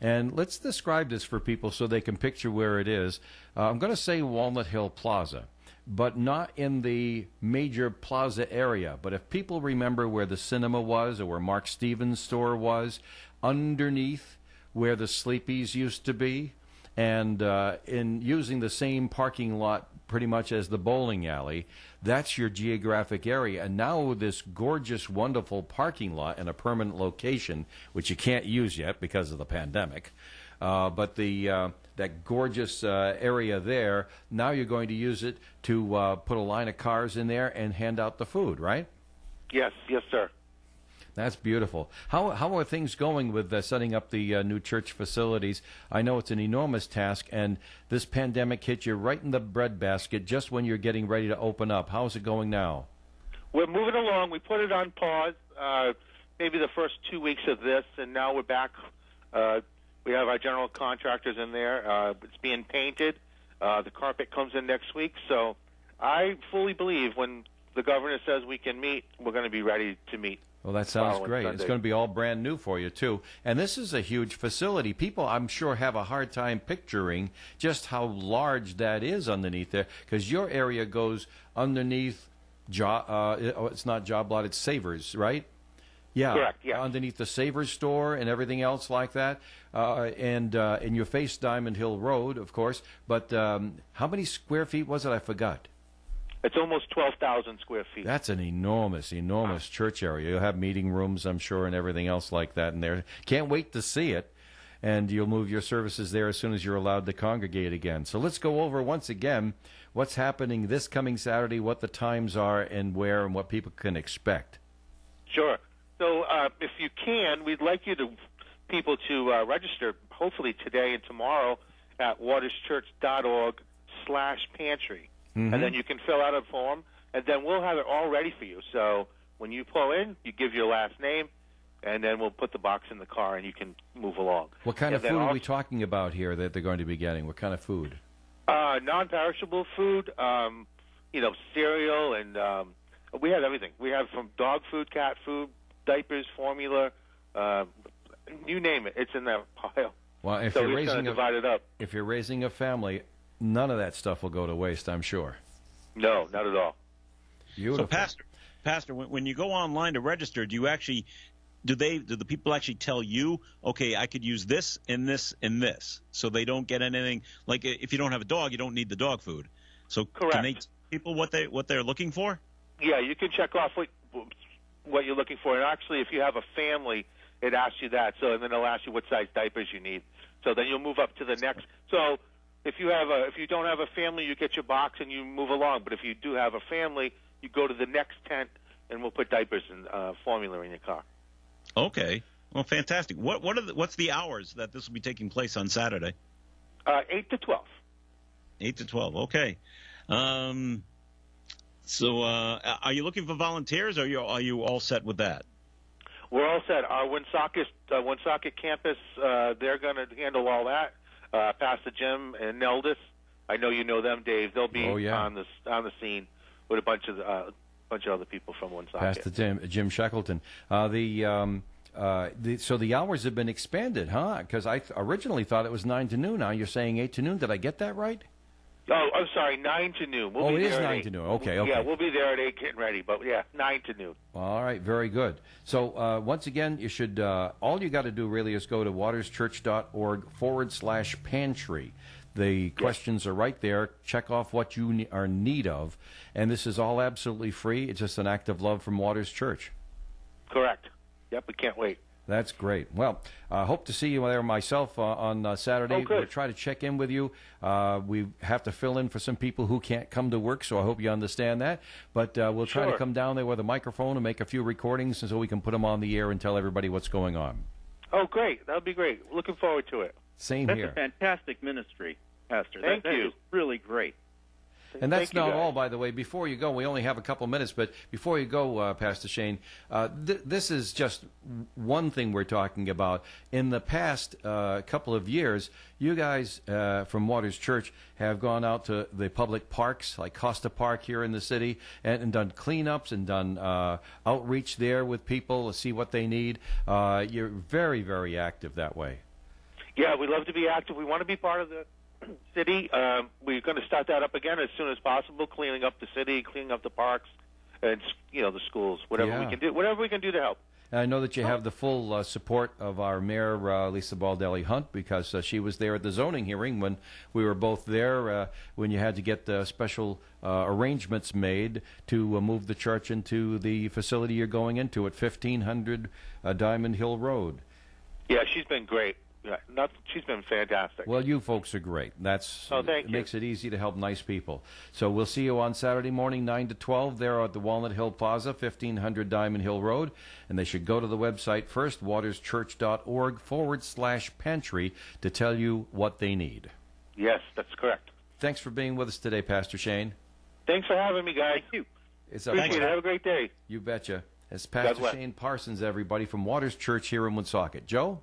And let's describe this for people so they can picture where it is. I'm going to say Walnut Hill Plaza, but not in the major plaza area. But if people remember where the cinema was or where Mark Stevens' store was, underneath where the Sleepy's used to be, and in using the same parking lot pretty much as the bowling alley, that's your geographic area. And now with this gorgeous, wonderful parking lot in a permanent location, which you can't use yet because of the pandemic, but that gorgeous area there, now you're going to use it to put a line of cars in there and hand out the food, right? Yes, sir. That's beautiful. How are things going with setting up the new church facilities? I know it's an enormous task, and this pandemic hit you right in the breadbasket just when you're getting ready to open up. How's it going now? We're moving along. We put it on pause maybe the first 2 weeks of this, and now we're back. We have our general contractors in there. It's being painted. The carpet comes in next week. So I fully believe when the governor says we can meet, we're going to be ready to meet. Well, that sounds great. Sunday. It's going to be all brand new for you, too. And this is a huge facility. People, I'm sure, have a hard time picturing just how large that is underneath there, because your area goes underneath, it's not Job Lot, it's Savers, right? Yeah. Correct, yeah. Underneath the Savers store and everything else like that. And you face Diamond Hill Road, of course. But how many square feet was it? I forgot. It's almost 12,000 square feet. That's an enormous church area. You'll have meeting rooms, I'm sure, and everything else like that in there. Can't wait to see it. And you'll move your services there as soon as you're allowed to congregate again. So let's go over once again what's happening this coming Saturday, what the times are, and where, and what people can expect. Sure. So if you can, we'd like people to register, hopefully today and tomorrow, at waterschurch.org/pantry. Mm-hmm. And then you can fill out a form, and then we'll have it all ready for you. So when you pull in, you give your last name, and then we'll put the box in the car, and you can move along. What kind of food are we talking about here that they're going to be getting? What kind of food? Non-perishable food, cereal, and we have everything. We have from dog food, cat food, diapers, formula, you name it. It's in that pile. Well, if you're raising a family, none of that stuff will go to waste, I'm sure. No, not at all. Beautiful. So, Pastor, when you go online to register, do the people actually tell you, okay, I could use this and this and this, so they don't get anything? Like if you don't have a dog, you don't need the dog food. So correct. Can they tell people what they're looking for? Yeah, you can check off what you're looking for. And actually, if you have a family, it asks you that. So and then it'll ask you what size diapers you need. So then you'll move up to the next. So if you don't have a family, you get your box and you move along. But if you do have a family, you go to the next tent, and we'll put diapers and formula in your car. Okay. Well, fantastic. What's the hours that this will be taking place on Saturday? 8 to 12. 8 to 12. Okay. So are you looking for volunteers, or are you all set with that? We're all set. Our Woonsocket campus, they're going to handle all that. Pastor Jim and Neldis, I know you know them, Dave. They'll be on the scene with a bunch of other people from Woonsocket. Pastor Jim Shackleton. So the hours have been expanded, huh? Because I originally thought it was 9 to noon. Now you're saying 8 to noon. Did I get that right? Oh, I'm sorry, 9 to noon. We'll be it is there 9 to noon. Okay. Yeah, we'll be there at 8 getting ready, but yeah, 9 to noon. All right, very good. So once again, you should, all you got to do really is go to waterschurch.org/pantry. The questions are right there. Check off what you are in need of. And this is all absolutely free. It's just an act of love from Waters Church. Correct. Yep, we can't wait. That's great. Well, I hope to see you there myself on Saturday. Oh, good. We'll try to check in with you. We have to fill in for some people who can't come to work, so I hope you understand that. But we'll try to come down there with a microphone and make a few recordings so we can put them on the air and tell everybody what's going on. Oh, great. That would be great. Looking forward to it. Same That's here. That's a fantastic ministry, Pastor. Thank that you. is really great. And that's not guys. all, by the way. Before you go, we only have a couple minutes, but before you go, Pastor Shane, this is just one thing we're talking about. In the past couple of years, you guys from Waters Church have gone out to the public parks, like Costa Park here in the city, and done cleanups and done outreach there with people to see what they need. You're very, very active that way. Yeah, we love to be active. We want to be part of the city. We're going to start that up again as soon as possible, cleaning up the city, cleaning up the parks, and the schools. Whatever we can do, whatever we can do to help. And I know that you have the full support of our mayor, Lisa Baldelli Hunt, because she was there at the zoning hearing when we were both there, when you had to get special arrangements made to move the church into the facility you're going into at 1500 Diamond Hill Road. Yeah, she's been great. She's been fantastic. Well, you folks are great. It makes it easy to help nice people. So we'll see you on Saturday morning, 9 to 12, there at the Walnut Hill Plaza, 1500 Diamond Hill Road. And they should go to the website first, waterschurch.org/pantry, to tell you what they need. Yes, that's correct. Thanks for being with us today, Pastor Shane. Thanks for having me, guys. Thank you. Appreciate it. Have a great day. You betcha. It's Pastor Shane Parsons, everybody, from Waters Church here in Woonsocket. Joe?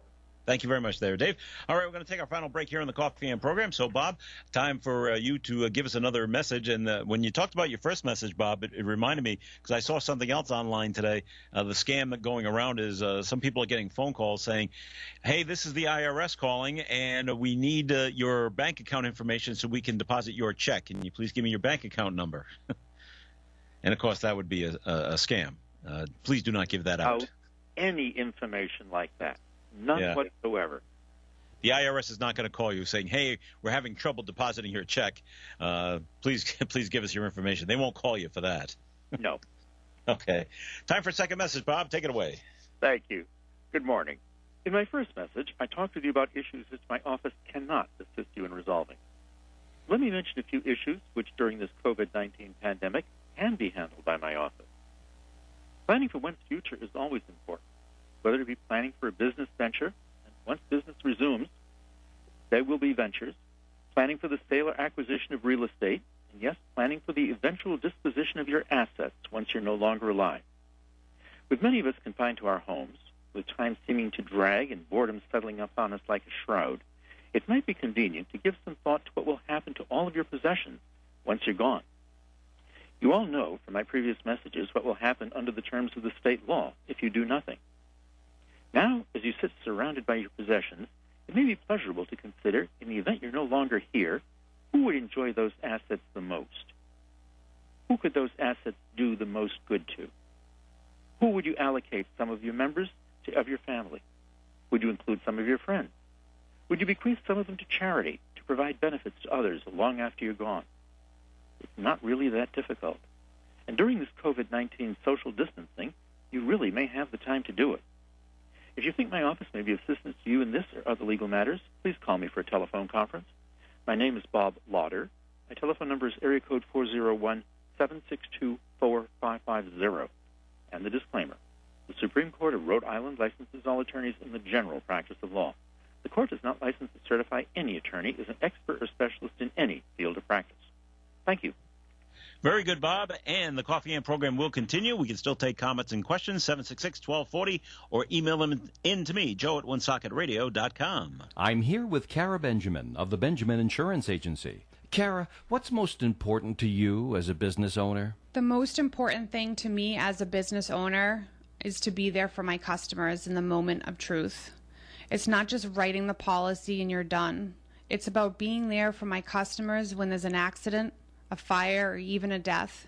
Thank you very much there, Dave. All right, we're going to take our final break here on the Coffee and program. So, Bob, time for you to give us another message. And when you talked about your first message, Bob, it reminded me, because I saw something else online today. The scam that going around is some people are getting phone calls saying, hey, this is the IRS calling, and we need your bank account information so we can deposit your check. Can you please give me your bank account number? And, of course, that would be a scam. Please do not give that out. Any information like that. None whatsoever. The IRS is not going to call you saying, hey, we're having trouble depositing your check. Please give us your information. They won't call you for that. No. Okay. Time for a second message, Bob. Take it away. Thank you. Good morning. In my first message, I talked with you about issues which my office cannot assist you in resolving. Let me mention a few issues which during this COVID-19 pandemic can be handled by my office. Planning for one's future is always important. Whether it be planning for a business venture, and once business resumes, there will be ventures, planning for the sale or acquisition of real estate, and yes, planning for the eventual disposition of your assets once you're no longer alive. With many of us confined to our homes, with time seeming to drag and boredom settling up on us like a shroud, it might be convenient to give some thought to what will happen to all of your possessions once you're gone. You all know from my previous messages what will happen under the terms of the state law if you do nothing. Now, as you sit surrounded by your possessions, it may be pleasurable to consider, in the event you're no longer here, who would enjoy those assets the most? Who could those assets do the most good to? Who would you allocate some of your members of your family? Would you include some of your friends? Would you bequeath some of them to charity to provide benefits to others long after you're gone? It's not really that difficult. And during this COVID-19 social distancing, you really may have the time to do it. If you think my office may be of assistance to you in this or other legal matters, please call me for a telephone conference. My name is Bob Lauder. My telephone number is area code 401-762-4550. And the disclaimer. The Supreme Court of Rhode Island licenses all attorneys in the general practice of law. The court does not license or certify any attorney as an expert or specialist in any field of practice. Thank you. Very good, Bob. And the Coffee and program will continue. We can still take comments and questions, 766-1240, or email them in to me, Joe at OneSocketRadio.com. I'm here with Kara Benjamin of the Benjamin Insurance Agency. Kara, what's most important to you as a business owner? The most important thing to me as a business owner is to be there for my customers in the moment of truth. It's not just writing the policy and you're done. It's about being there for my customers when there's an accident, a fire, or even a death.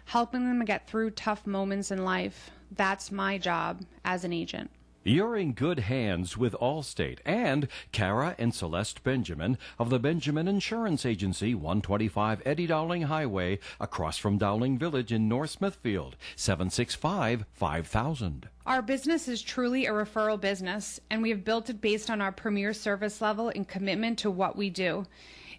Helping them get through tough moments in life. That's my job as an agent. You're in good hands with Allstate and Kara and Celeste Benjamin of the Benjamin Insurance Agency, 125 Eddie Dowling Highway, across from Dowling Village in North Smithfield, 765-5000. Our business is truly a referral business, and we have built it based on our premier service level and commitment to what we do.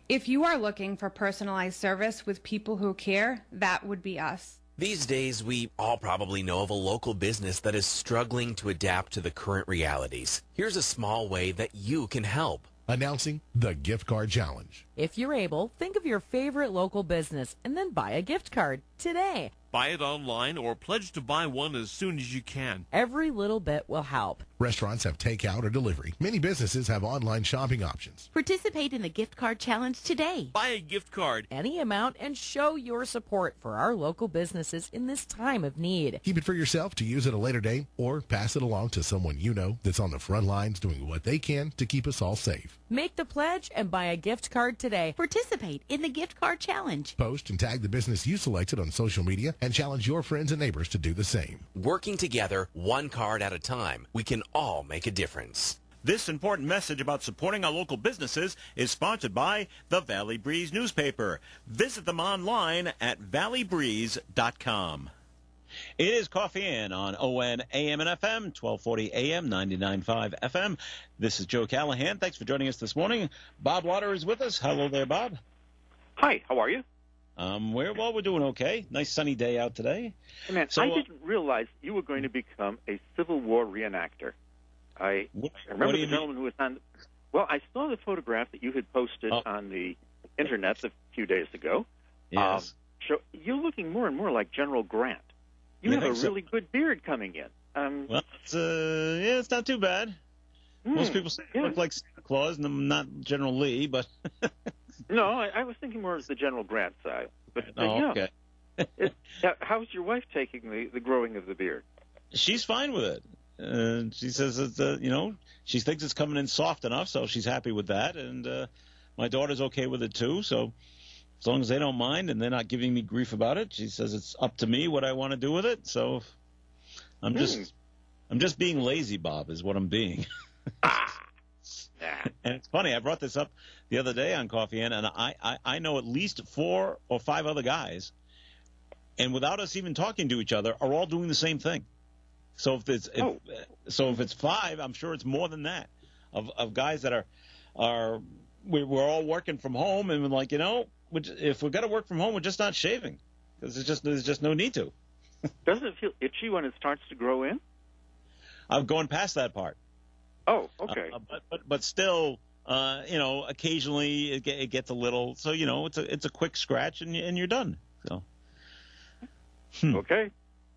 If you are looking for personalized service with people who care, that would be us. These days, we all probably know of a local business that is struggling to adapt to the current realities. Here's a small way that you can help. Announcing the Gift Card Challenge. If you're able, think of your favorite local business and then buy a gift card today. Buy it online or pledge to buy one as soon as you can. Every little bit will help. Restaurants have takeout or delivery. Many businesses have online shopping options. Participate in the gift card challenge today. Buy a gift card. Any amount and show your support for our local businesses in this time of need. Keep it for yourself to use at a later date or pass it along to someone you know that's on the front lines doing what they can to keep us all safe. Make the pledge and buy a gift card today. Participate in the gift card challenge. Post and tag the business you selected on social media and challenge your friends and neighbors to do the same. Working together, one card at a time, we can all make a difference. This important message about supporting our local businesses is sponsored by the Valley Breeze newspaper. Visit them online at valleybreeze.com. It is Coffee In on ON AM and FM, 1240 AM, 99.5 FM. This is Joe Callahan. Thanks for joining us this morning. Bob Water is with us. Hello there, Bob. Hi, how are you? We're doing okay. Nice sunny day out today. Hey man, I didn't realize you were going to become a Civil War reenactor. I remember the gentleman who was on. Well, I saw the photograph that you had posted on the internet a few days ago. Yes. So you're looking more and more like General Grant. You have a really good beard coming in. Well, it's not too bad. Most people say I look like Santa Claus, and I'm not General Lee, but... No, I was thinking more of the General Grant side. But, okay. How's your wife taking the growing of the beard? She's fine with it. She says it's, she thinks it's coming in soft enough, so she's happy with that. And my daughter's okay with it, too. So as long as they don't mind and they're not giving me grief about it, she says it's up to me what I want to do with it. So I'm just being lazy, Bob, is what I'm being. And it's funny, I brought this up the other day on Coffee In, and I know at least 4 or 5 other guys, and without us even talking to each other, are all doing the same thing. So if it's 5, I'm sure it's more than that of guys that we're all working from home, and we're like, if we're gonna work from home, we're just not shaving because there's just no need to. Doesn't it feel itchy when it starts to grow in? I'm going past that part. Oh, okay. But still, occasionally it gets a little. So it's a quick scratch and you're done. So. Okay.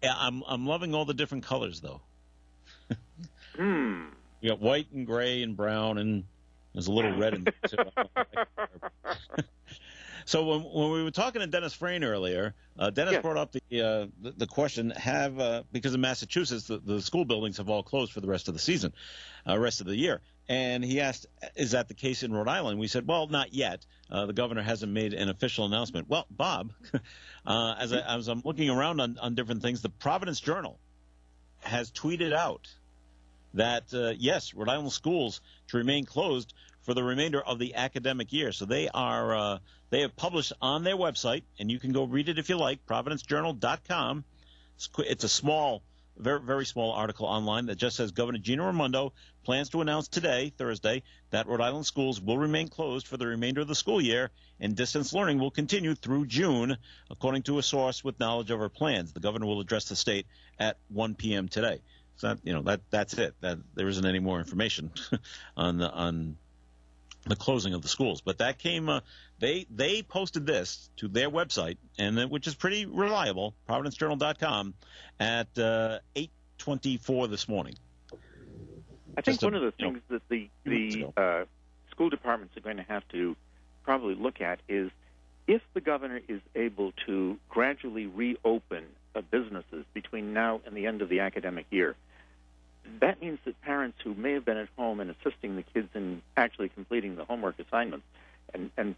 Yeah, I'm loving all the different colors though. You got white and gray and brown and there's a little red in there too. So when we were talking to Dennis Frayne earlier, Dennis brought up the question: because in Massachusetts the school buildings have all closed for the rest of the season, rest of the year, and he asked, "Is that the case in Rhode Island?" We said, "Well, not yet. The governor hasn't made an official announcement." Well, Bob, as I'm looking around on different things, the Providence Journal has tweeted out that yes, Rhode Island schools to remain closed for the remainder of the academic year. So they have published on their website, and you can go read it if you like, providencejournal.com. It's a small, very, very small article online that just says Governor Gina Raimondo plans to announce today, Thursday, that Rhode Island schools will remain closed for the remainder of the school year, and distance learning will continue through June, according to a source with knowledge of her plans. The governor will address the state at 1 p.m. today. So that's it. There isn't any more information on the closing of the schools, but that came. They posted this to their website, which is pretty reliable, providencejournal.com, at 8:24 this morning. I think one of the things that the school departments are going to have to probably look at is if the governor is able to gradually reopen businesses between now and the end of the academic year. That means that parents who may have been at home and assisting the kids in actually completing the homework assignments and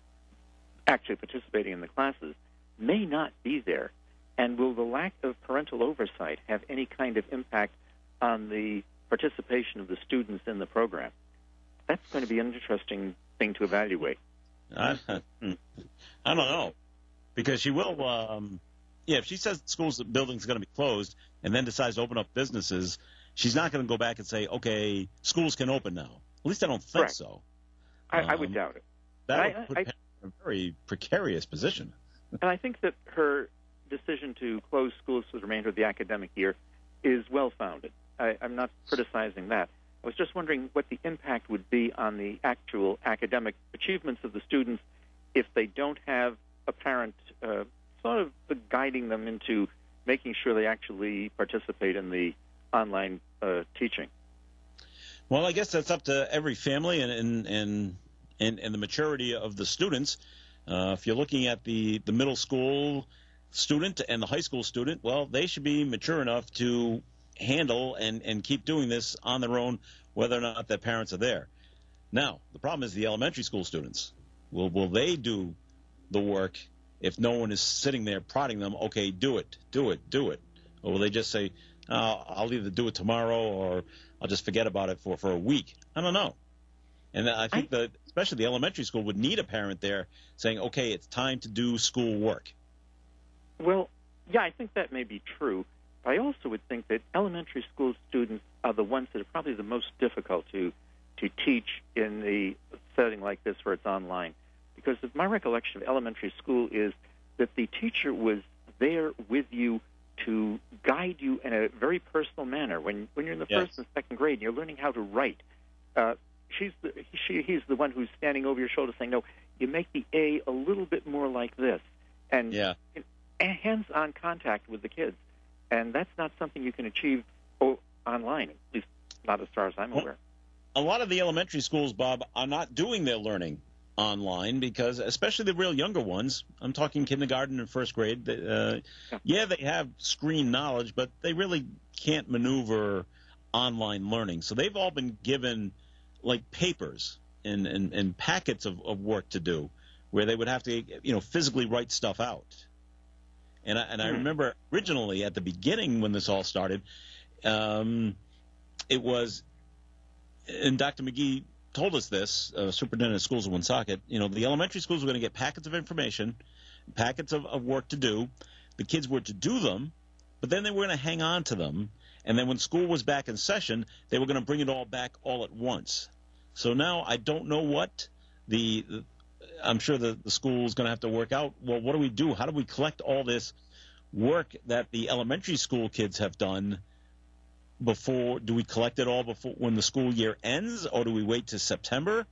actually participating in the classes may not be there. And will the lack of parental oversight have any kind of impact on the participation of the students in the program? That's going to be an interesting thing to evaluate. I don't know, because she will. If she says the school's building's going to be closed and then decides to open up businesses, she's not going to go back and say, okay, schools can open now. At least I don't think Correct. so. I would doubt it. That would put parents in a very precarious position. And I think that her decision to close schools for the remainder of the academic year is well-founded. I'm not criticizing that. I was just wondering what the impact would be on the actual academic achievements of the students if they don't have a parent sort of guiding them into making sure they actually participate in the online teaching. Well, I guess that's up to every family and the maturity of the students. If you're looking at the middle school student and the high school student, well, they should be mature enough to handle and keep doing this on their own, whether or not their parents are there. Now, the problem is the elementary school students. Will they do the work if no one is sitting there prodding them, okay, do it? Or will they just say, I'll either do it tomorrow or I'll just forget about it for a week? I don't know. And I think that especially the elementary school would need a parent there saying, okay, it's time to do school work. Well, yeah, I think that may be true. I also would think that elementary school students are the ones that are probably the most difficult to teach in the setting like this where it's online. Because my recollection of elementary school is that the teacher was there with you to guide you in a very personal manner. When you're in the first and second grade and you're learning how to write, he's the one who's standing over your shoulder saying, no, you make the A a little bit more like this. And hands-on contact with the kids. And that's not something you can achieve online, at least not as far as I'm aware. A lot of the elementary schools, Bob, are not doing their learning online because, especially the real younger ones, I'm talking kindergarten and first grade, they have screen knowledge, but they really can't maneuver online learning. So they've all been given, like, papers and packets of work to do where they would have to, physically write stuff out. And I remember originally at the beginning when this all started, it was, and Dr. McGee told us this, superintendent of schools of Woonsocket, the elementary schools were going to get packets of information, packets of work to do. The kids were to do them, but then they were going to hang on to them. And then when school was back in session, they were going to bring it all back all at once. So now I don't know what I'm sure the school is going to have to work out, well, what do we do? How do we collect all this work that the elementary school kids have done before? Do we collect it all before when the school year ends, or do we wait to September?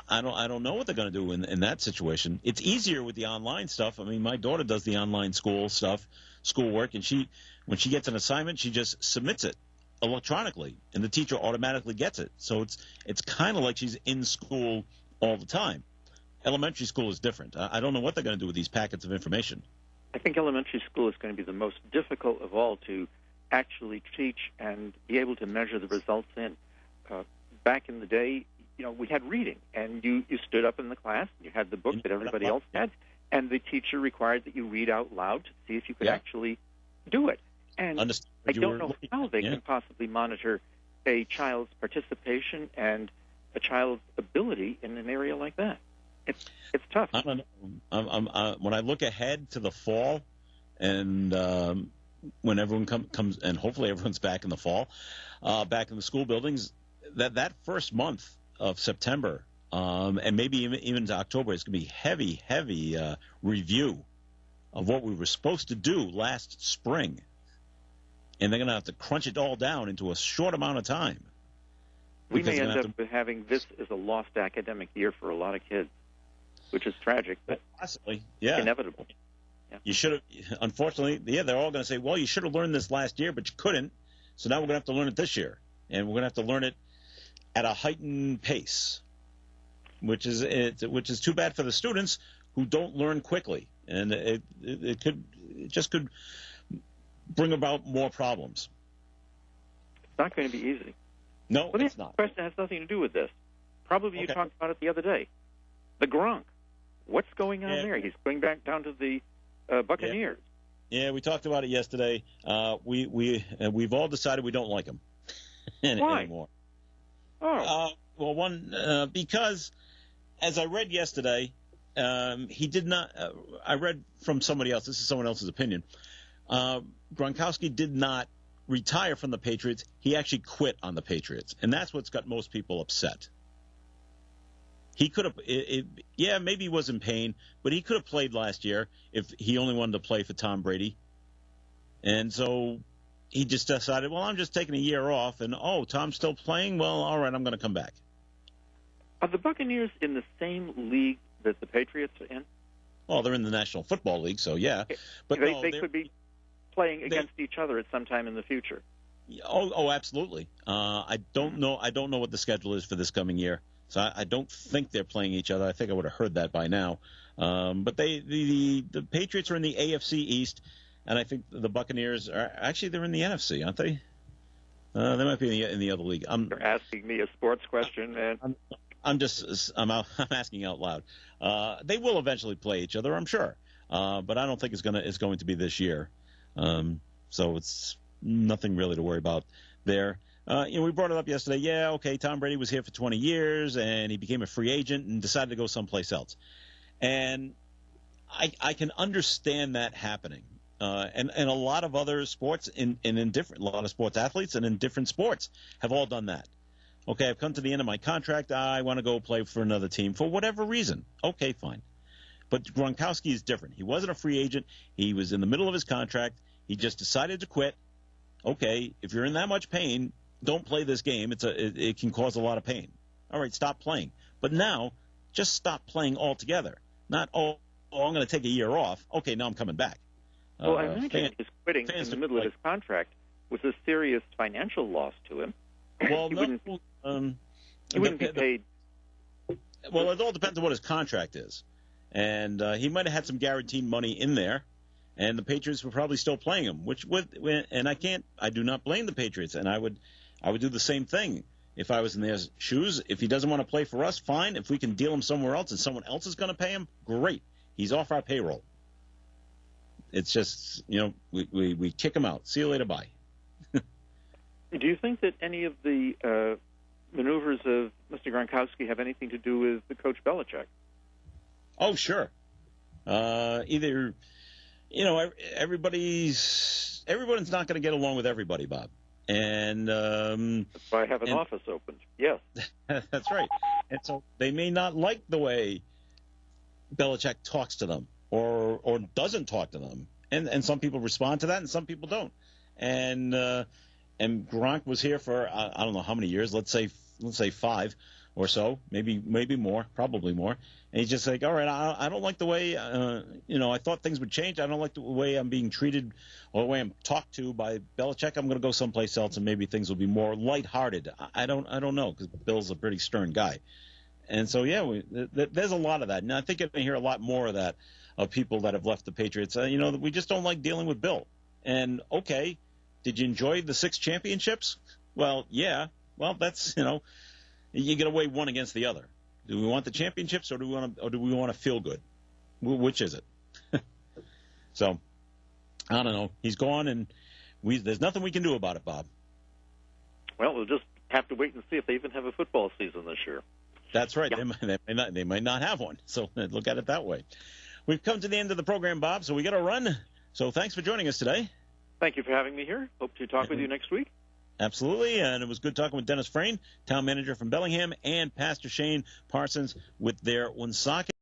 I don't know what they're going to do in that situation. It's easier with the online stuff. I mean, my daughter does the online schoolwork, and when she gets an assignment, she just submits it electronically, and the teacher automatically gets it. So it's kind of like she's in school all the time. Elementary school is different. I don't know what they're going to do with these packets of information. I think elementary school is going to be the most difficult of all to actually teach and be able to measure the results in. Back in the day, we had reading, and you stood up in the class, you had the book that everybody else had, and the teacher required that you read out loud to see if you could actually do it. And I don't know how they can possibly monitor a child's participation and a child's ability in an area like that. It's tough. I don't know. When I look ahead to the fall, and when everyone comes, and hopefully everyone's back in the fall, back in the school buildings, that first month of September, and maybe even to October, it's going to be heavy review of what we were supposed to do last spring, and they're going to have to crunch it all down into a short amount of time. We may end up having this as a lost academic year for a lot of kids, which is tragic, but possibly, inevitable. Yeah. You should have, unfortunately, they're all going to say, well, you should have learned this last year, but you couldn't, so now we're going to have to learn it this year, and we're going to have to learn it at a heightened pace, which is too bad for the students who don't learn quickly, and it just could bring about more problems. It's not going to be easy. No, it's not. The question has nothing to do with this. Probably you talked about it the other day. The Gronk. What's going on there? He's going back down to the Buccaneers. Yeah, we talked about it yesterday. We've all decided we don't like him anymore. Well, because as I read yesterday, he did not. I read from somebody else. This is someone else's opinion. Gronkowski did not retire from the Patriots. He actually quit on the Patriots, and that's what's got most people upset. He could have, maybe he was in pain, but he could have played last year if he only wanted to play for Tom Brady. And so he just decided, well, I'm just taking a year off, and, Tom's still playing? Well, all right, I'm going to come back. Are the Buccaneers in the same league that the Patriots are in? Well, they're in the National Football League, so yeah. But they could be playing against each other at some time in the future. Oh, absolutely. I don't know what the schedule is for this coming year. So I don't think they're playing each other. I think I would have heard that by now. But the Patriots are in the AFC East, and I think the Buccaneers are actually they're in the NFC, aren't they? They might be in the other league. You're asking me a sports question, man. I'm asking out loud. They will eventually play each other, I'm sure, but I don't think it's going to be this year. So it's nothing really to worry about there. We brought it up yesterday. Yeah, okay, Tom Brady was here for 20 years, and he became a free agent and decided to go someplace else. And I can understand that happening. And a lot of other sports, a lot of sports athletes and in different sports have all done that. Okay, I've come to the end of my contract. I want to go play for another team for whatever reason. Okay, fine. But Gronkowski is different. He wasn't a free agent. He was in the middle of his contract. He just decided to quit. Okay, if you're in that much pain, don't play this game. It can cause a lot of pain. All right, stop playing. But now, just stop playing altogether. Not, I'm going to take a year off. Okay, now I'm coming back. Well, I imagine his quitting in the middle of his contract was a serious financial loss to him. Well, he wouldn't be paid. Well, it all depends on what his contract is. And he might have had some guaranteed money in there, and the Patriots were probably still playing him, I do not blame the Patriots, and I would do the same thing if I was in their shoes. If he doesn't want to play for us, fine. If we can deal him somewhere else and someone else is going to pay him, great. He's off our payroll. It's just, we kick him out. See you later, bye. Do you think that any of the maneuvers of Mr. Gronkowski have anything to do with Coach Belichick? Oh, sure. Everybody's not going to get along with everybody, Bob. And that's why I have an office opened. Yes. That's right. And so they may not like the way Belichick talks to them or doesn't talk to them. And some people respond to that and some people don't. And Gronk was here for I don't know how many years, let's say 5 or so, maybe more, probably more. And he's just like, all right, I don't like the way, I thought things would change. I don't like the way I'm being treated or the way I'm talked to by Belichick. I'm going to go someplace else and maybe things will be more lighthearted. I don't know, because Bill's a pretty stern guy. And so, there's a lot of that. And I think you're going to hear a lot more of that, of people that have left the Patriots. We just don't like dealing with Bill. And, okay, did you enjoy the 6 championships? Well, yeah. Well, that's, you get away one against the other. Do we want the championships or do we want to feel good? Which is it? So, I don't know. He's gone, and there's nothing we can do about it, Bob. Well, we'll just have to wait and see if they even have a football season this year. That's right. Yeah. They might not have one. So look at it that way. We've come to the end of the program, Bob, so we got to run. So thanks for joining us today. Thank you for having me here. Hope to talk with you next week. Absolutely, and it was good talking with Dennis Frayne, town manager from Bellingham, and Pastor Shane Parsons with their Woonsocket.